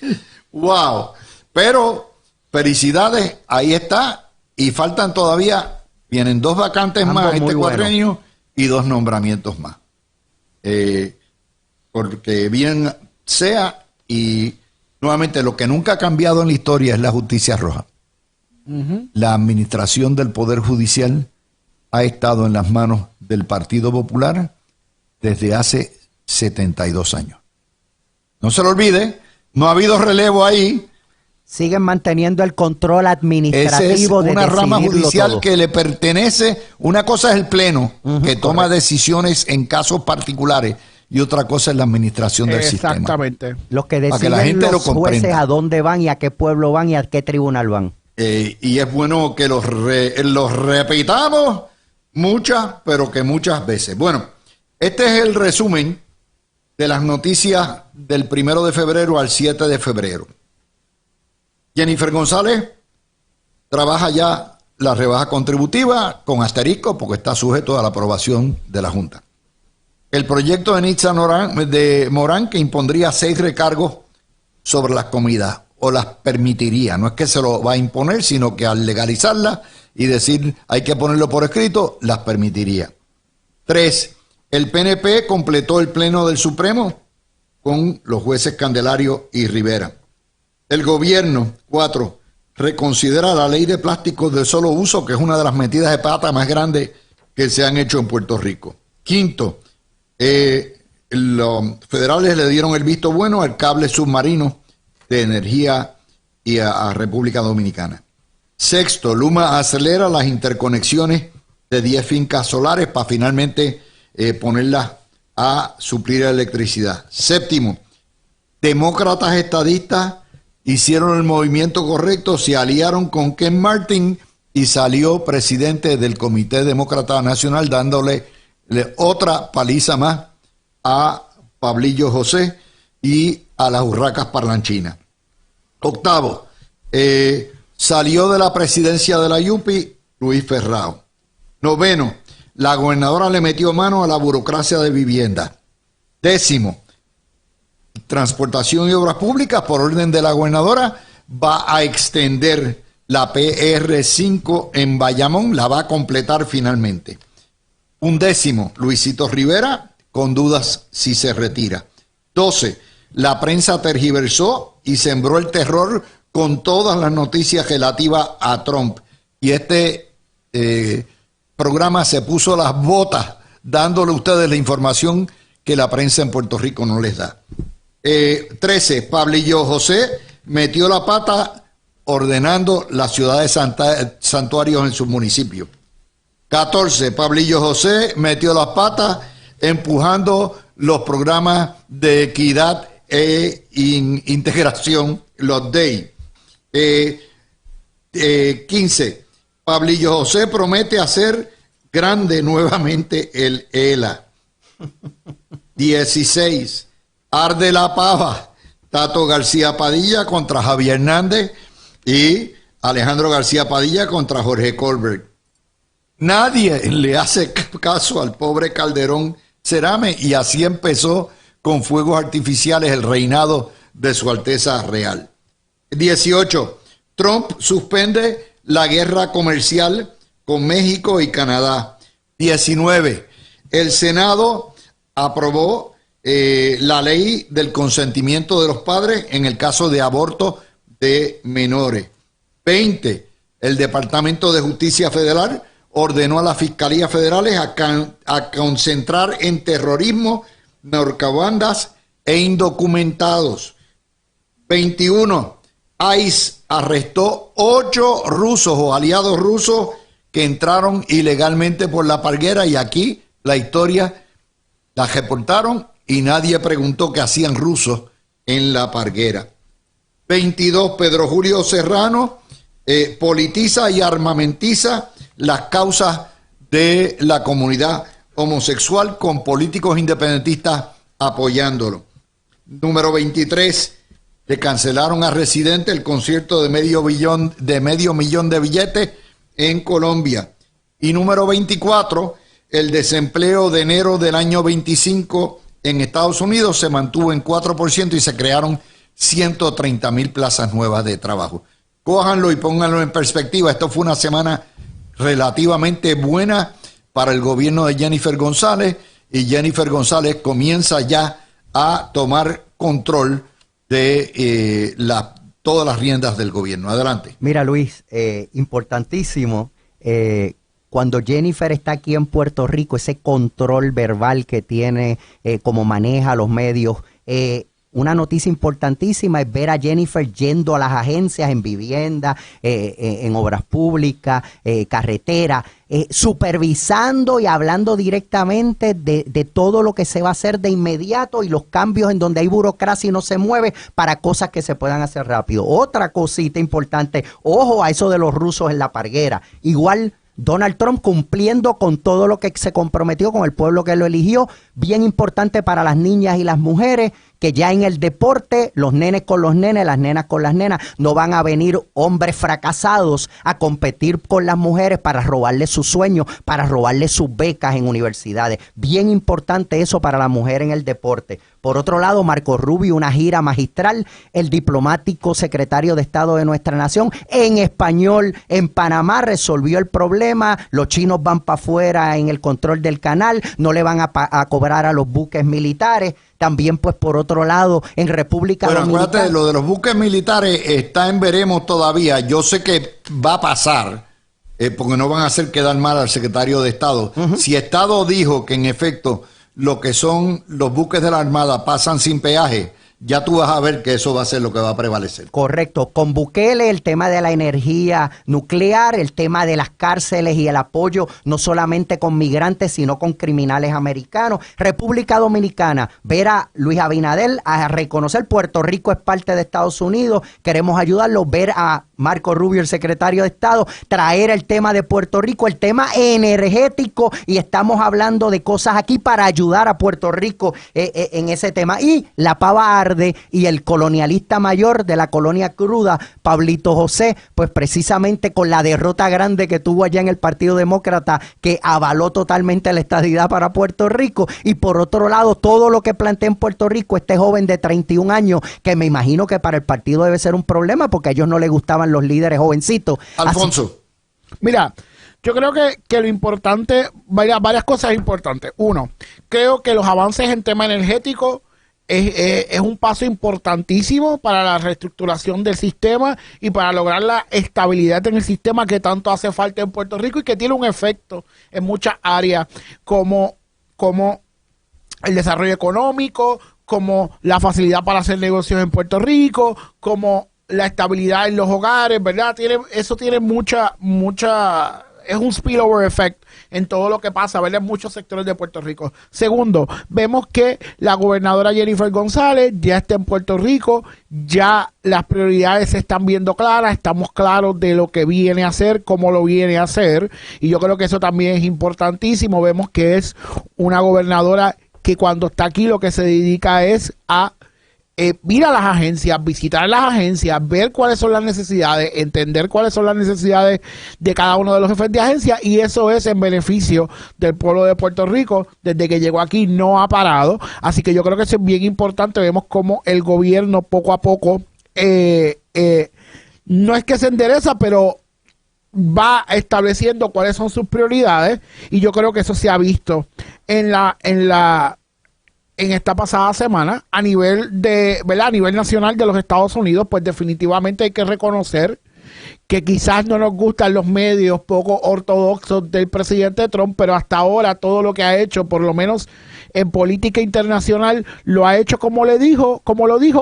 A: wow. Pero felicidades, ahí está. Y faltan todavía, vienen 2 vacantes
B: Ambos
A: más este
B: muy buenos.
A: cuatrienio y 2 nombramientos más. Porque bien sea, y nuevamente lo que nunca ha cambiado en la historia es la justicia roja. La administración del Poder Judicial ha estado en las manos del Partido Popular desde hace 72 años. No se lo olvide, no ha habido relevo ahí.
B: Siguen manteniendo el control administrativo
A: Esa es
B: de
A: una rama
B: decidirlo
A: judicial
B: todo.
A: que le pertenece. Una cosa es el Pleno, que toma decisiones en casos particulares, y otra cosa es la administración del sistema.
C: Exactamente.
B: Los que
A: Para que
B: deciden
A: la gente lo
B: los jueces
A: comprenda.
B: a dónde van y a qué pueblo van y a qué tribunal van.
A: Y es bueno que los repitamos pero que muchas veces. Bueno, este es el resumen de las noticias del 1 de febrero al 7 de febrero. Jennifer González trabaja ya la rebaja contributiva con asterisco porque está sujeto a la aprobación de la Junta. El proyecto de Nitza Morán que impondría 6 recargos sobre las comidas, o las permitiría. No es que se lo va a imponer, sino que al legalizarlas y decir hay que ponerlo por escrito, las permitiría. 3. El PNP completó el pleno del Supremo con los jueces Candelario y Rivera. El gobierno, 4, reconsidera la ley de plásticos de solo uso, que es una de las metidas de pata más grandes que se han hecho en Puerto Rico. 5, los federales le dieron el visto bueno al cable submarino de energía y a República Dominicana. 6, Luma acelera las interconexiones de 10 fincas solares para finalmente ponerlas a suplir electricidad. 7, demócratas estadistas hicieron el movimiento correcto, se aliaron con Ken Martin y salió presidente del Comité Demócrata Nacional, dándole otra paliza más a Pablillo José y a las urracas parlanchinas. 8, salió de la presidencia de la YUPI Luis Ferrao. 9, la gobernadora le metió mano a la burocracia de vivienda. 10, Transportación y Obras Públicas, por orden de la gobernadora, va a extender la PR5 en Bayamón, la va a completar finalmente. 11, Luisito Rivera, con dudas si se retira. 12, la prensa tergiversó y sembró el terror con todas las noticias relativas a Trump. Y este programa se puso las botas dándole a ustedes la información que la prensa en Puerto Rico no les da. 13, Pablillo José metió la pata ordenando la ciudad de santuarios en su municipio. 14, Pablillo José metió las patas empujando los programas de equidad e integración, los DEI. 15, Pablillo José promete hacer grande nuevamente el ELA. 16, arde la pava. Tato García Padilla contra Javier Hernández y Alejandro García Padilla contra Jorge Colbert. Nadie le hace caso al pobre Calderón Cerame y así empezó con fuegos artificiales el reinado de Su Alteza Real. 18, Trump suspende la guerra comercial con México y Canadá. 19, el Senado aprobó la ley del consentimiento de los padres en el caso de aborto de menores. 20, el Departamento de Justicia Federal ordenó a las fiscalías federales a concentrar en terrorismo, narcobandas e indocumentados. 21, ICE arrestó 8 rusos o aliados rusos que entraron ilegalmente por la Parguera y aquí la historia la reportaron y nadie preguntó qué hacían rusos en la Parguera. 22, Pedro Julio Serrano politiza y armamentiza las causas de la comunidad homosexual con políticos independentistas apoyándolo. Número 23, le cancelaron a Residente el concierto de medio millón de billetes en Colombia. Y número 24, el desempleo de enero del año 25 en Estados Unidos se mantuvo en 4% y se crearon 130,000 plazas nuevas de trabajo. Cójanlo y pónganlo en perspectiva. Esto fue una semana relativamente buena para el gobierno de Jennifer González y Jennifer González comienza ya a tomar control de todas las riendas del gobierno. Adelante.
B: Mira, Luis, importantísimo. Cuando Jennifer está aquí en Puerto Rico, ese control verbal que tiene, cómo maneja los medios, una noticia importantísima es ver a Jennifer yendo a las agencias en vivienda, en obras públicas, carretera, supervisando y hablando directamente de todo lo que se va a hacer de inmediato y los cambios en donde hay burocracia y no se mueve para cosas que se puedan hacer rápido. Otra cosita importante, ojo a eso de los rusos en la Parguera. Igual Donald Trump cumpliendo con todo lo que se comprometió con el pueblo que lo eligió, bien importante para las niñas y las mujeres, que ya en el deporte, los nenes con los nenes, las nenas con las nenas, no van a venir hombres fracasados a competir con las mujeres para robarles sus sueños, para robarles sus becas en universidades. Bien importante eso para la mujer en el deporte. Por otro lado, Marco Rubio, una gira magistral, el diplomático secretario de Estado de nuestra nación, en español, en Panamá, resolvió el problema, los chinos van para afuera en el control del canal, no le van a cobrar a los buques militares. También, pues, por otro lado, en República Dominicana.
A: Acuérdate, lo de los buques militares está en veremos todavía. Yo sé que va a pasar, porque no van a hacer quedar mal al secretario de Estado. Si Estado dijo que, en efecto, lo que son los buques de la Armada pasan sin peaje, ya tú vas a ver que eso va a ser lo que va a prevalecer.
B: Correcto. Con Bukele, el tema de la energía nuclear, el tema de las cárceles y el apoyo no solamente con migrantes, sino con criminales americanos. República Dominicana, ver a Luis Abinader a reconocer Puerto Rico es parte de Estados Unidos, queremos ayudarlo, ver a Marco Rubio, el secretario de Estado, traer el tema de Puerto Rico, el tema energético, y estamos hablando de cosas aquí para ayudar a Puerto Rico en ese tema. Y la pava arde, y el colonialista mayor de la colonia cruda, Pablito José, pues precisamente con la derrota grande que tuvo allá en el Partido Demócrata, que avaló totalmente la estadidad para Puerto Rico, y por otro lado, todo lo que plantea en Puerto Rico este joven de 31 años, que me imagino que para el partido debe ser un problema, porque a ellos no les gustaban los líderes jovencitos.
A: Alfonso.
C: Mira, yo creo que lo importante, varias cosas importantes. Uno, creo que los avances en tema energético es un paso importantísimo para la reestructuración del sistema y para lograr la estabilidad en el sistema que tanto hace falta en Puerto Rico y que tiene un efecto en muchas áreas como el desarrollo económico, como la facilidad para hacer negocios en Puerto Rico, como la estabilidad en los hogares, ¿verdad? Eso tiene mucha, es un spillover effect en todo lo que pasa, ¿verdad? En muchos sectores de Puerto Rico. Segundo, vemos que la gobernadora Jennifer González ya está en Puerto Rico, ya las prioridades se están viendo claras, estamos claros de lo que viene a hacer, cómo lo viene a hacer, y yo creo que eso también es importantísimo. Vemos que es una gobernadora que cuando está aquí lo que se dedica es a ir a las agencias, visitar las agencias, ver cuáles son las necesidades, entender cuáles son las necesidades de cada uno de los jefes de agencia, y eso es en beneficio del pueblo de Puerto Rico. Desde que llegó aquí no ha parado, así que yo creo que eso es bien importante. Vemos cómo el gobierno poco a poco no es que se endereza, pero va estableciendo cuáles son sus prioridades, y yo creo que eso se ha visto en esta pasada semana a nivel de, ¿verdad? A nivel nacional de los Estados Unidos. Pues definitivamente hay que reconocer que quizás no nos gustan los medios poco ortodoxos del presidente Trump, pero hasta ahora todo lo que ha hecho, por lo menos en política internacional, lo ha hecho como lo dijo,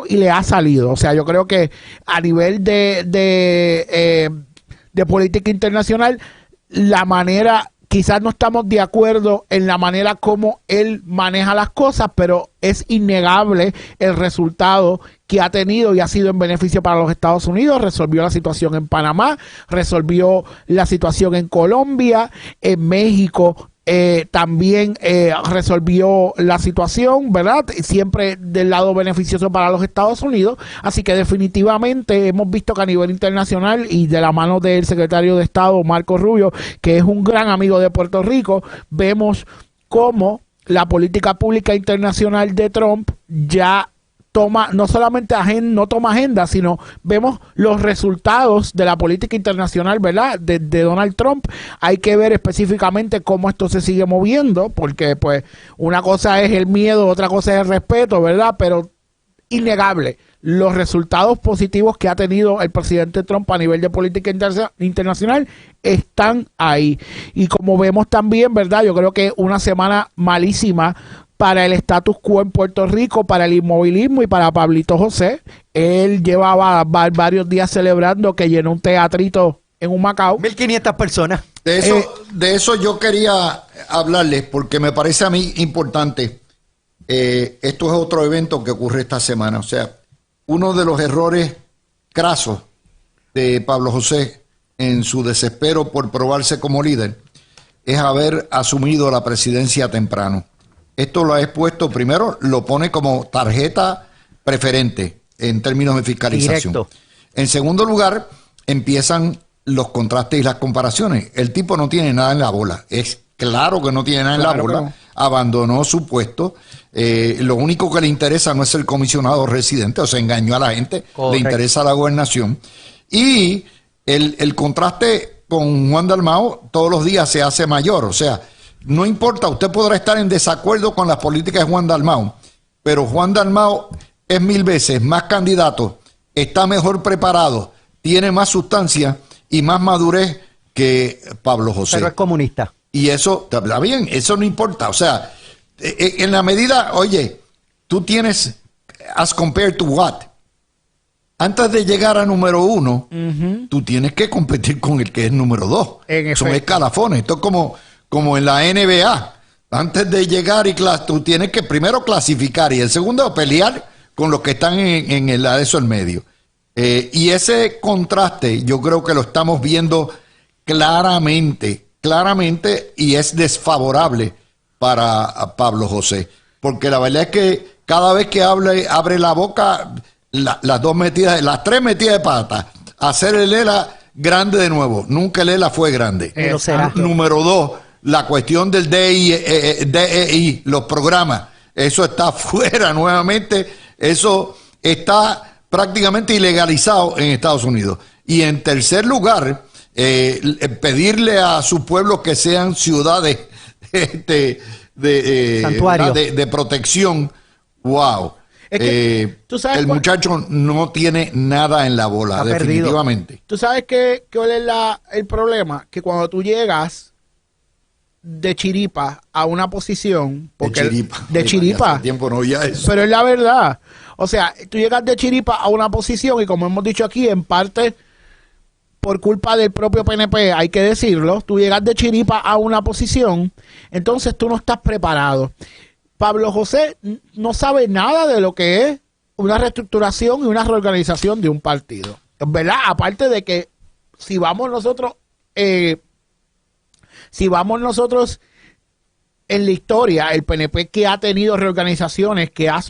C: y le ha salido. O sea, yo creo que a nivel de política internacional, la manera, quizás no estamos de acuerdo en la manera como él maneja las cosas, pero es innegable el resultado que ha tenido y ha sido en beneficio para los Estados Unidos. Resolvió la situación en Panamá, resolvió la situación en Colombia, en México. También resolvió la situación, ¿verdad? Siempre del lado beneficioso para los Estados Unidos. Así que definitivamente hemos visto que a nivel internacional, y de la mano del secretario de Estado, Marco Rubio, que es un gran amigo de Puerto Rico, vemos cómo la política pública internacional de Trump ya no solamente no toma agenda, sino vemos los resultados de la política internacional, ¿verdad? De Donald Trump. Hay que ver específicamente cómo esto se sigue moviendo, porque pues una cosa es el miedo, otra cosa es el respeto, ¿verdad? Pero innegable, los resultados positivos que ha tenido el presidente Trump a nivel de política internacional están ahí. Y como vemos también, ¿verdad? Yo creo que una semana malísima para el status quo en Puerto Rico, para el inmovilismo y para Pablito José. Él llevaba varios días celebrando que llenó un teatrito en Humacao.
B: 1.500 personas.
A: De eso yo quería hablarles, porque me parece a mí importante. Esto es otro evento que ocurre esta semana. O sea, uno de los errores crasos de Pablo José en su desespero por probarse como líder es haber asumido la presidencia temprano. Esto lo ha expuesto, primero lo pone como tarjeta preferente en términos de fiscalización.
B: Directo.
A: En segundo lugar, empiezan los contrastes y las comparaciones. El tipo no tiene nada en la bola. Es claro que no tiene nada en la bola. No. Abandonó su puesto. Lo único que le interesa no es el comisionado residente, o sea, engañó a la gente. Correcto. Le interesa la gobernación. Y el contraste con Juan Dalmau todos los días se hace mayor. O sea, no importa, usted podrá estar en desacuerdo con las políticas de Juan Dalmau, pero Juan Dalmau es 1000 veces más candidato, está mejor preparado, tiene más sustancia y más madurez que Pablo José.
B: Pero es comunista.
A: Y eso, está bien, eso no importa. O sea, en la medida, oye, tú tienes, as compared to what? Antes de llegar a número 1, tú tienes que competir con el que es número 2. Son escalafones. Esto es como en la NBA. Antes de llegar tú tienes que primero clasificar y el segundo pelear con los que están en eso en medio. Y ese contraste yo creo que lo estamos viendo claramente, y es desfavorable para Pablo José. Porque la verdad es que cada vez que abre la boca, las tres metidas de pata, hacer el ELA grande de nuevo. Nunca el ELA fue grande.
B: Pero será.
A: Número dos, la cuestión del DEI, los programas, eso está fuera nuevamente, eso está prácticamente ilegalizado en Estados Unidos. Y en tercer lugar, pedirle a su pueblo que sean ciudades
B: santuario
A: de protección. Wow.
C: Es que, ¿tú sabes
A: el muchacho no tiene nada en la bola,
B: está
A: definitivamente.
B: perdido.
C: ¿Tú sabes cuál es el problema? Que cuando tú llegas de chiripa a una posición, porque de chiripa,
A: hace tiempo no oía eso.
C: pero es la verdad. O sea, tú llegas de chiripa a una posición y como hemos dicho aquí, en parte por culpa del propio PNP, hay que decirlo, tú llegas de chiripa a una posición, entonces tú no estás preparado. Pablo José no sabe nada de lo que es una reestructuración y una reorganización de un partido, ¿verdad? Aparte de que si vamos nosotros en la historia, el PNP que ha tenido reorganizaciones, que ha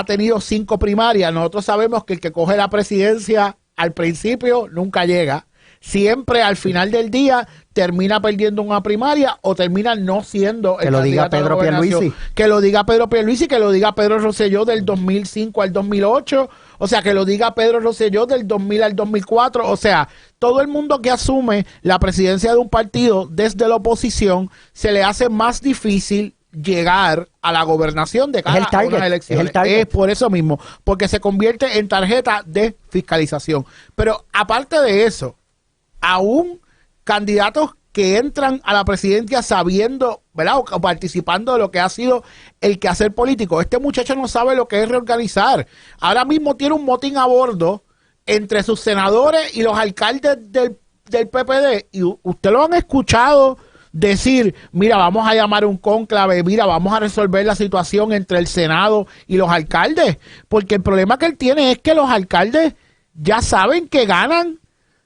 C: tenido 5 primarias, nosotros sabemos que el que coge la presidencia al principio nunca llega. Siempre al final del día termina perdiendo una primaria o termina no siendo el
B: que lo diga
C: candidato a la
B: Pedro
C: gobernación.
B: Pierluisi.
C: Que lo diga Pedro Pierluisi, que lo diga Pedro Rosselló del 2005 al 2008, o sea, que lo diga Pedro Rosselló del 2000 al 2004, o sea, todo el mundo que asume la presidencia de un partido desde la oposición se le hace más difícil llegar a la gobernación de cara a unas elecciones. Es por eso mismo, porque se convierte en tarjeta de fiscalización. Pero aparte de eso, aún candidatos que entran a la presidencia sabiendo, ¿verdad? O participando de lo que ha sido el quehacer político. Este muchacho no sabe lo que es reorganizar. Ahora mismo tiene un motín a bordo entre sus senadores y los alcaldes del PPD. Y usted lo han escuchado decir, mira, vamos a llamar un cónclave, mira, vamos a resolver la situación entre el Senado y los alcaldes. Porque el problema que él tiene es que los alcaldes ya saben que ganan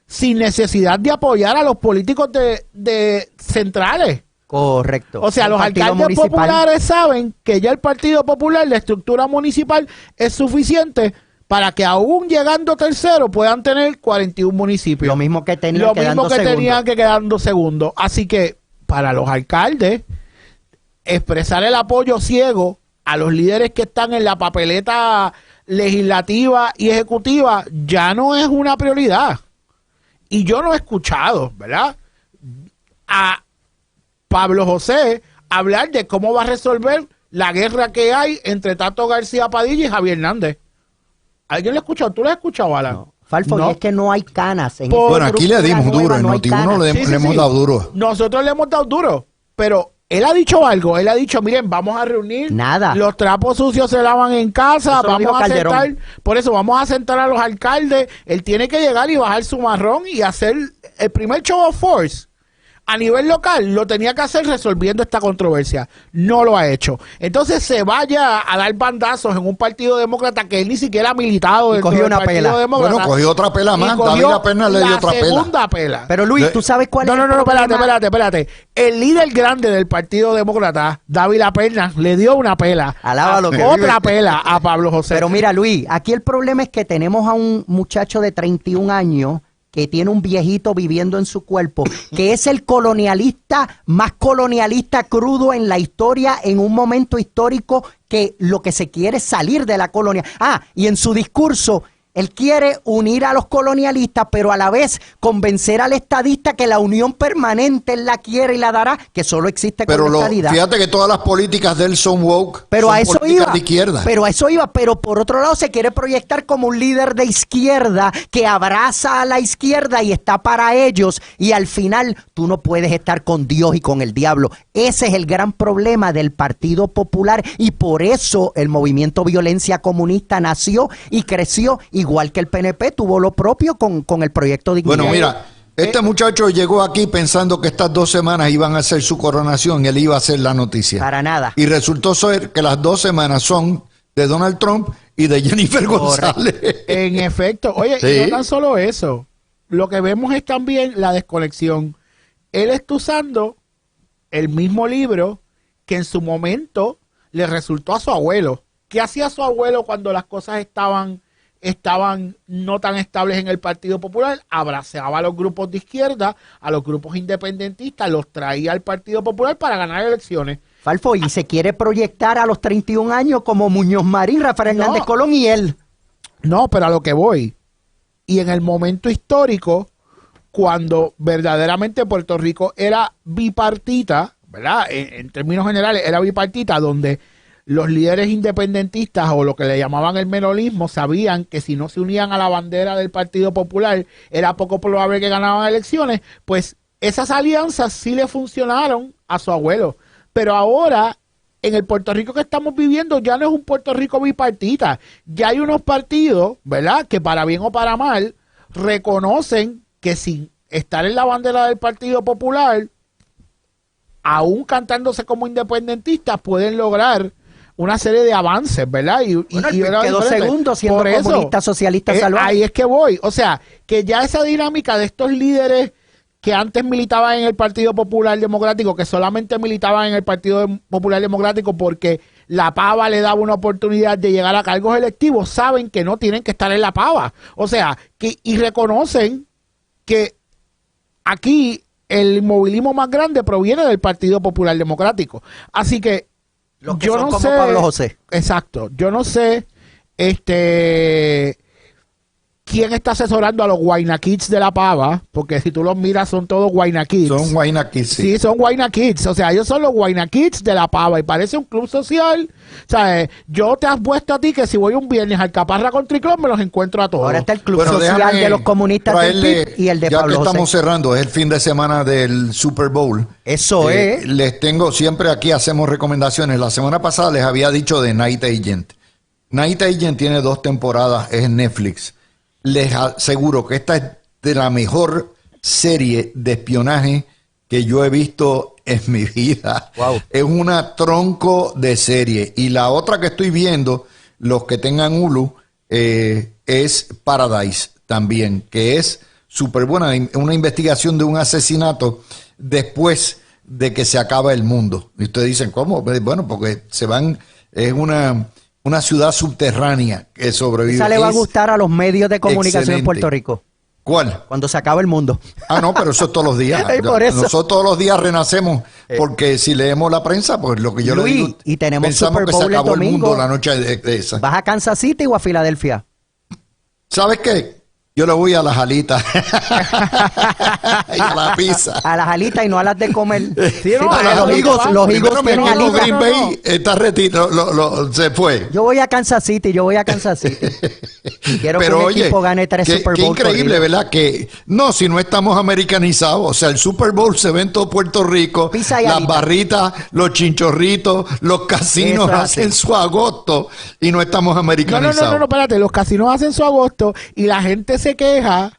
C: sin necesidad de apoyar a los políticos de centrales.
B: Correcto.
C: O sea, los alcaldes populares saben que ya el Partido Popular, la estructura municipal, es suficiente para que aún llegando tercero puedan tener 41 municipios.
B: Lo mismo que tenían
C: que quedando segundo. Así que para los alcaldes, expresar el apoyo ciego a los líderes que están en la papeleta legislativa y ejecutiva ya no es una prioridad. Y yo no he escuchado, ¿verdad?, a Pablo José hablar de cómo va a resolver la guerra que hay entre Tato García Padilla y Javier Hernández. ¿Alguien lo ha escuchado? ¿Tú lo has escuchado, Alan?
B: No. Falfo,
C: No.
B: y es que no hay canas.
A: Bueno, aquí le dimos duro, en Noti1 le hemos dado duro.
C: Nosotros le hemos dado duro, pero él ha dicho algo, él ha dicho, miren, vamos a reunir,
B: nada,
C: los trapos sucios se lavan en casa,
B: eso
C: vamos a
B: Calderón.
C: sentar, por eso vamos a sentar a los alcaldes, él tiene que llegar y bajar su marrón y hacer el primer show of force a nivel local, lo tenía que hacer resolviendo esta controversia, no lo ha hecho. Entonces se vaya a dar bandazos en un partido demócrata que él ni siquiera ha militado,
B: y cogió una pela.
A: Bueno, cogió otra pela más, David Laperna le dio otra pela.
C: La segunda pela.
B: Pero Luis, ¿tú sabes cuál es el problema?
C: Espérate. El líder grande del Partido Demócrata, David Laperna, le dio una pela.
B: Alábalo, que
C: otra pela a Pablo José.
B: Pero mira, Luis, aquí el problema es que tenemos a un muchacho de 31 años que tiene un viejito viviendo en su cuerpo, que es el colonialista más colonialista crudo en la historia, en un momento histórico que lo que se quiere es salir de la colonia. Y en su discurso, él quiere unir a los colonialistas, pero a la vez convencer al estadista que la unión permanente él la quiere y la dará, que solo existe con la estadidad.
A: Fíjate que todas las políticas de él son woke,
B: pero
A: son
B: a eso
A: políticas
B: iba,
A: de izquierda.
B: Pero a eso iba, pero por otro lado se quiere proyectar como un líder de izquierda que abraza a la izquierda y está para ellos, y al final tú no puedes estar con Dios y con el diablo. Ese es el gran problema del Partido Popular, y por eso el movimiento Violencia Comunista nació y creció, igual que el PNP tuvo lo propio con el proyecto Dignidad.
A: Bueno, mira, este muchacho llegó aquí pensando que estas 2 semanas iban a ser su coronación, él iba a hacer la noticia.
B: Para nada.
A: Y resultó ser que las 2 semanas son de Donald Trump y de Jennifer González.
C: En efecto. Oye,
A: Sí.
C: y no tan solo eso. Lo que vemos es también la desconexión. Él está usando el mismo libro que en su momento le resultó a su abuelo. ¿Qué hacía su abuelo cuando las cosas estaban no tan estables en el Partido Popular? Abrazaba a los grupos de izquierda, a los grupos independentistas, los traía al Partido Popular para ganar elecciones.
B: Falfo, y se quiere proyectar a los 31 años como Muñoz Marín, Rafael
C: No.
B: Hernández Colón y él.
C: No, pero a lo que voy. Y en el momento histórico, cuando verdaderamente Puerto Rico era bipartita, ¿verdad? En términos generales era bipartita, donde los líderes independentistas o lo que le llamaban el menolismo sabían que si no se unían a la bandera del Partido Popular era poco probable que ganaban elecciones, pues esas alianzas sí le funcionaron a su abuelo. Pero ahora, en el Puerto Rico que estamos viviendo, ya no es un Puerto Rico bipartita. Ya hay unos partidos, ¿verdad?, que para bien o para mal, reconocen que sin estar en la bandera del Partido Popular, aún cantándose como independentistas, pueden lograr una serie de avances, ¿verdad?
B: Bueno, el
C: y
B: PIB quedó segundo siendo
C: Por eso,
B: comunista, socialista, salvaje.
C: ahí es que voy. O sea, que ya esa dinámica de estos líderes que antes militaban en el Partido Popular Democrático, que solamente militaban en el Partido Popular Democrático porque la pava le daba una oportunidad de llegar a cargos electivos, saben que no tienen que estar en la pava. O sea, y reconocen que aquí el inmovilismo más grande proviene del Partido Popular Democrático. Así que
B: Los que
C: yo
B: son
C: no
B: como
C: sé,
B: Pablo José.
C: Exacto. Yo no sé quién está asesorando a los Guayna Kids de la pava, porque si tú los miras son todos Guayna Kids.
A: Son Guaynakis, sí.
C: Sí, son Guayna Kids. O sea, ellos son los Guayna Kids de la pava y parece un club social. O sea, yo te apuesto a ti que si voy un viernes al Caparra con Triclón me los encuentro a todos.
B: Ahora está el club
A: Bueno,
B: social
A: déjame
B: de los comunistas del
A: traerle,
B: PIB y el de
A: ya
B: Pablo
A: que
B: José.
A: estamos cerrando, es el fin de semana del Super Bowl.
B: Eso es.
A: Les tengo, siempre aquí hacemos recomendaciones. La semana pasada les había dicho de Night Agent. Night Agent tiene 2 temporadas, es en Netflix. Les aseguro que esta es de la mejor serie de espionaje que yo he visto en mi vida.
B: Wow.
A: Es una tronco de serie. Y la otra que estoy viendo, los que tengan Hulu, es Paradise también, que es súper buena. Una investigación de un asesinato después de que se acaba el mundo. Y ustedes dicen, ¿cómo? Bueno, porque se van, es una ciudad subterránea que sobrevive.
B: Esa le va a
A: Es
B: gustar a los medios de comunicación en
A: excelente.
B: Puerto Rico.
A: ¿Cuál?
B: Cuando se acaba el mundo.
A: Ah, no, pero eso es todos los días.
B: Y por eso.
A: Nosotros todos los días renacemos, porque si leemos la prensa, pues lo que yo le
B: Luis,
A: digo,
B: y tenemos
A: pensamos
B: Super
A: que se
B: Bowl el
A: acabó el
B: domingo.
A: mundo la noche de esa.
B: ¿Vas a Kansas City o a Filadelfia?
A: ¿Sabes qué? Yo le voy a las alitas y a la pizza.
B: A las alitas y no a las de comer.
C: Sí, no,
B: porque
C: a
B: los
C: las
B: Eagles,
C: alitas.
B: los
A: Primero
B: Eagles
A: mi
B: tienen
A: equipo
B: alitas.
A: Green Bay está retirado, se fue.
B: Yo voy a Kansas City, Quiero
A: Pero
B: que mi
A: oye,
B: equipo gane 3 Super
A: qué
B: Bowl
A: increíble,
B: corridos.
A: ¿verdad? Que no, si no estamos americanizados, o sea, el Super Bowl se ve en todo Puerto Rico,
B: Pizza y
A: las
B: alitas.
A: barritas, los chinchorritos, los casinos
B: Eso es
A: hacen
B: así.
A: su agosto y no estamos americanizados.
C: No, espérate, los casinos hacen su agosto y la gente se queja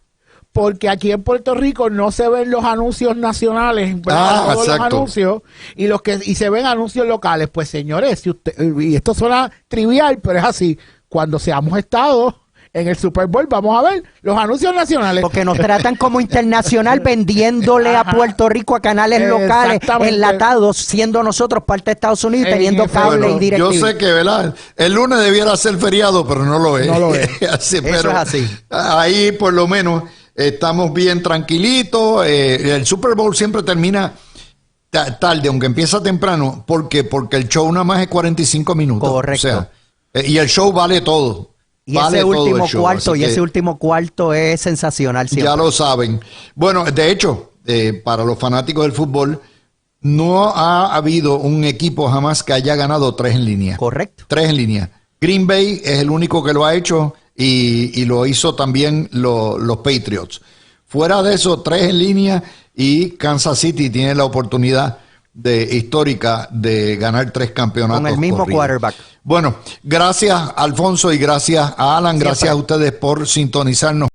C: porque aquí en Puerto Rico no se ven los anuncios nacionales, ¿verdad? Todos los
A: exacto.
C: anuncios y se ven anuncios locales. Pues señores, si usted, y esto suena trivial, pero es así, cuando seamos estados en el Super Bowl vamos a ver los anuncios nacionales.
B: Porque nos tratan como internacional vendiéndole a Puerto Rico a canales locales
C: Exactamente.
B: enlatados, siendo nosotros parte de Estados Unidos y
C: En
B: teniendo
C: efecto.
B: cable
A: Bueno,
B: y
A: yo
B: DirecTV.
A: sé que, ¿verdad? El lunes debiera ser feriado, pero no lo es.
C: No lo es.
A: Así,
B: Eso
A: pero
B: es así.
A: Ahí, por lo menos, estamos bien tranquilitos. El Super Bowl siempre termina tarde, aunque empieza temprano. ¿Por qué? Porque el show nada más es 45 minutos.
B: Correcto.
A: O sea, y el show vale todo.
B: Y
A: Vale
B: ese
A: todo
B: último
A: el show,
B: cuarto,
A: así
B: y
A: que
B: ese último cuarto es sensacional siempre.
A: ya lo saben. Bueno, de hecho, para los fanáticos del fútbol, no ha habido un equipo jamás que haya ganado 3 en línea.
B: Correcto.
A: 3 en línea. Green Bay es el único que lo ha hecho y lo hizo también los Patriots. Fuera de eso, 3 en línea y Kansas City tiene la oportunidad histórica de ganar 3 campeonatos
B: Con el mismo
A: corridos.
B: quarterback.
A: Bueno, gracias Alfonso y gracias a Alan, gracias
B: Siempre.
A: a ustedes por sintonizarnos.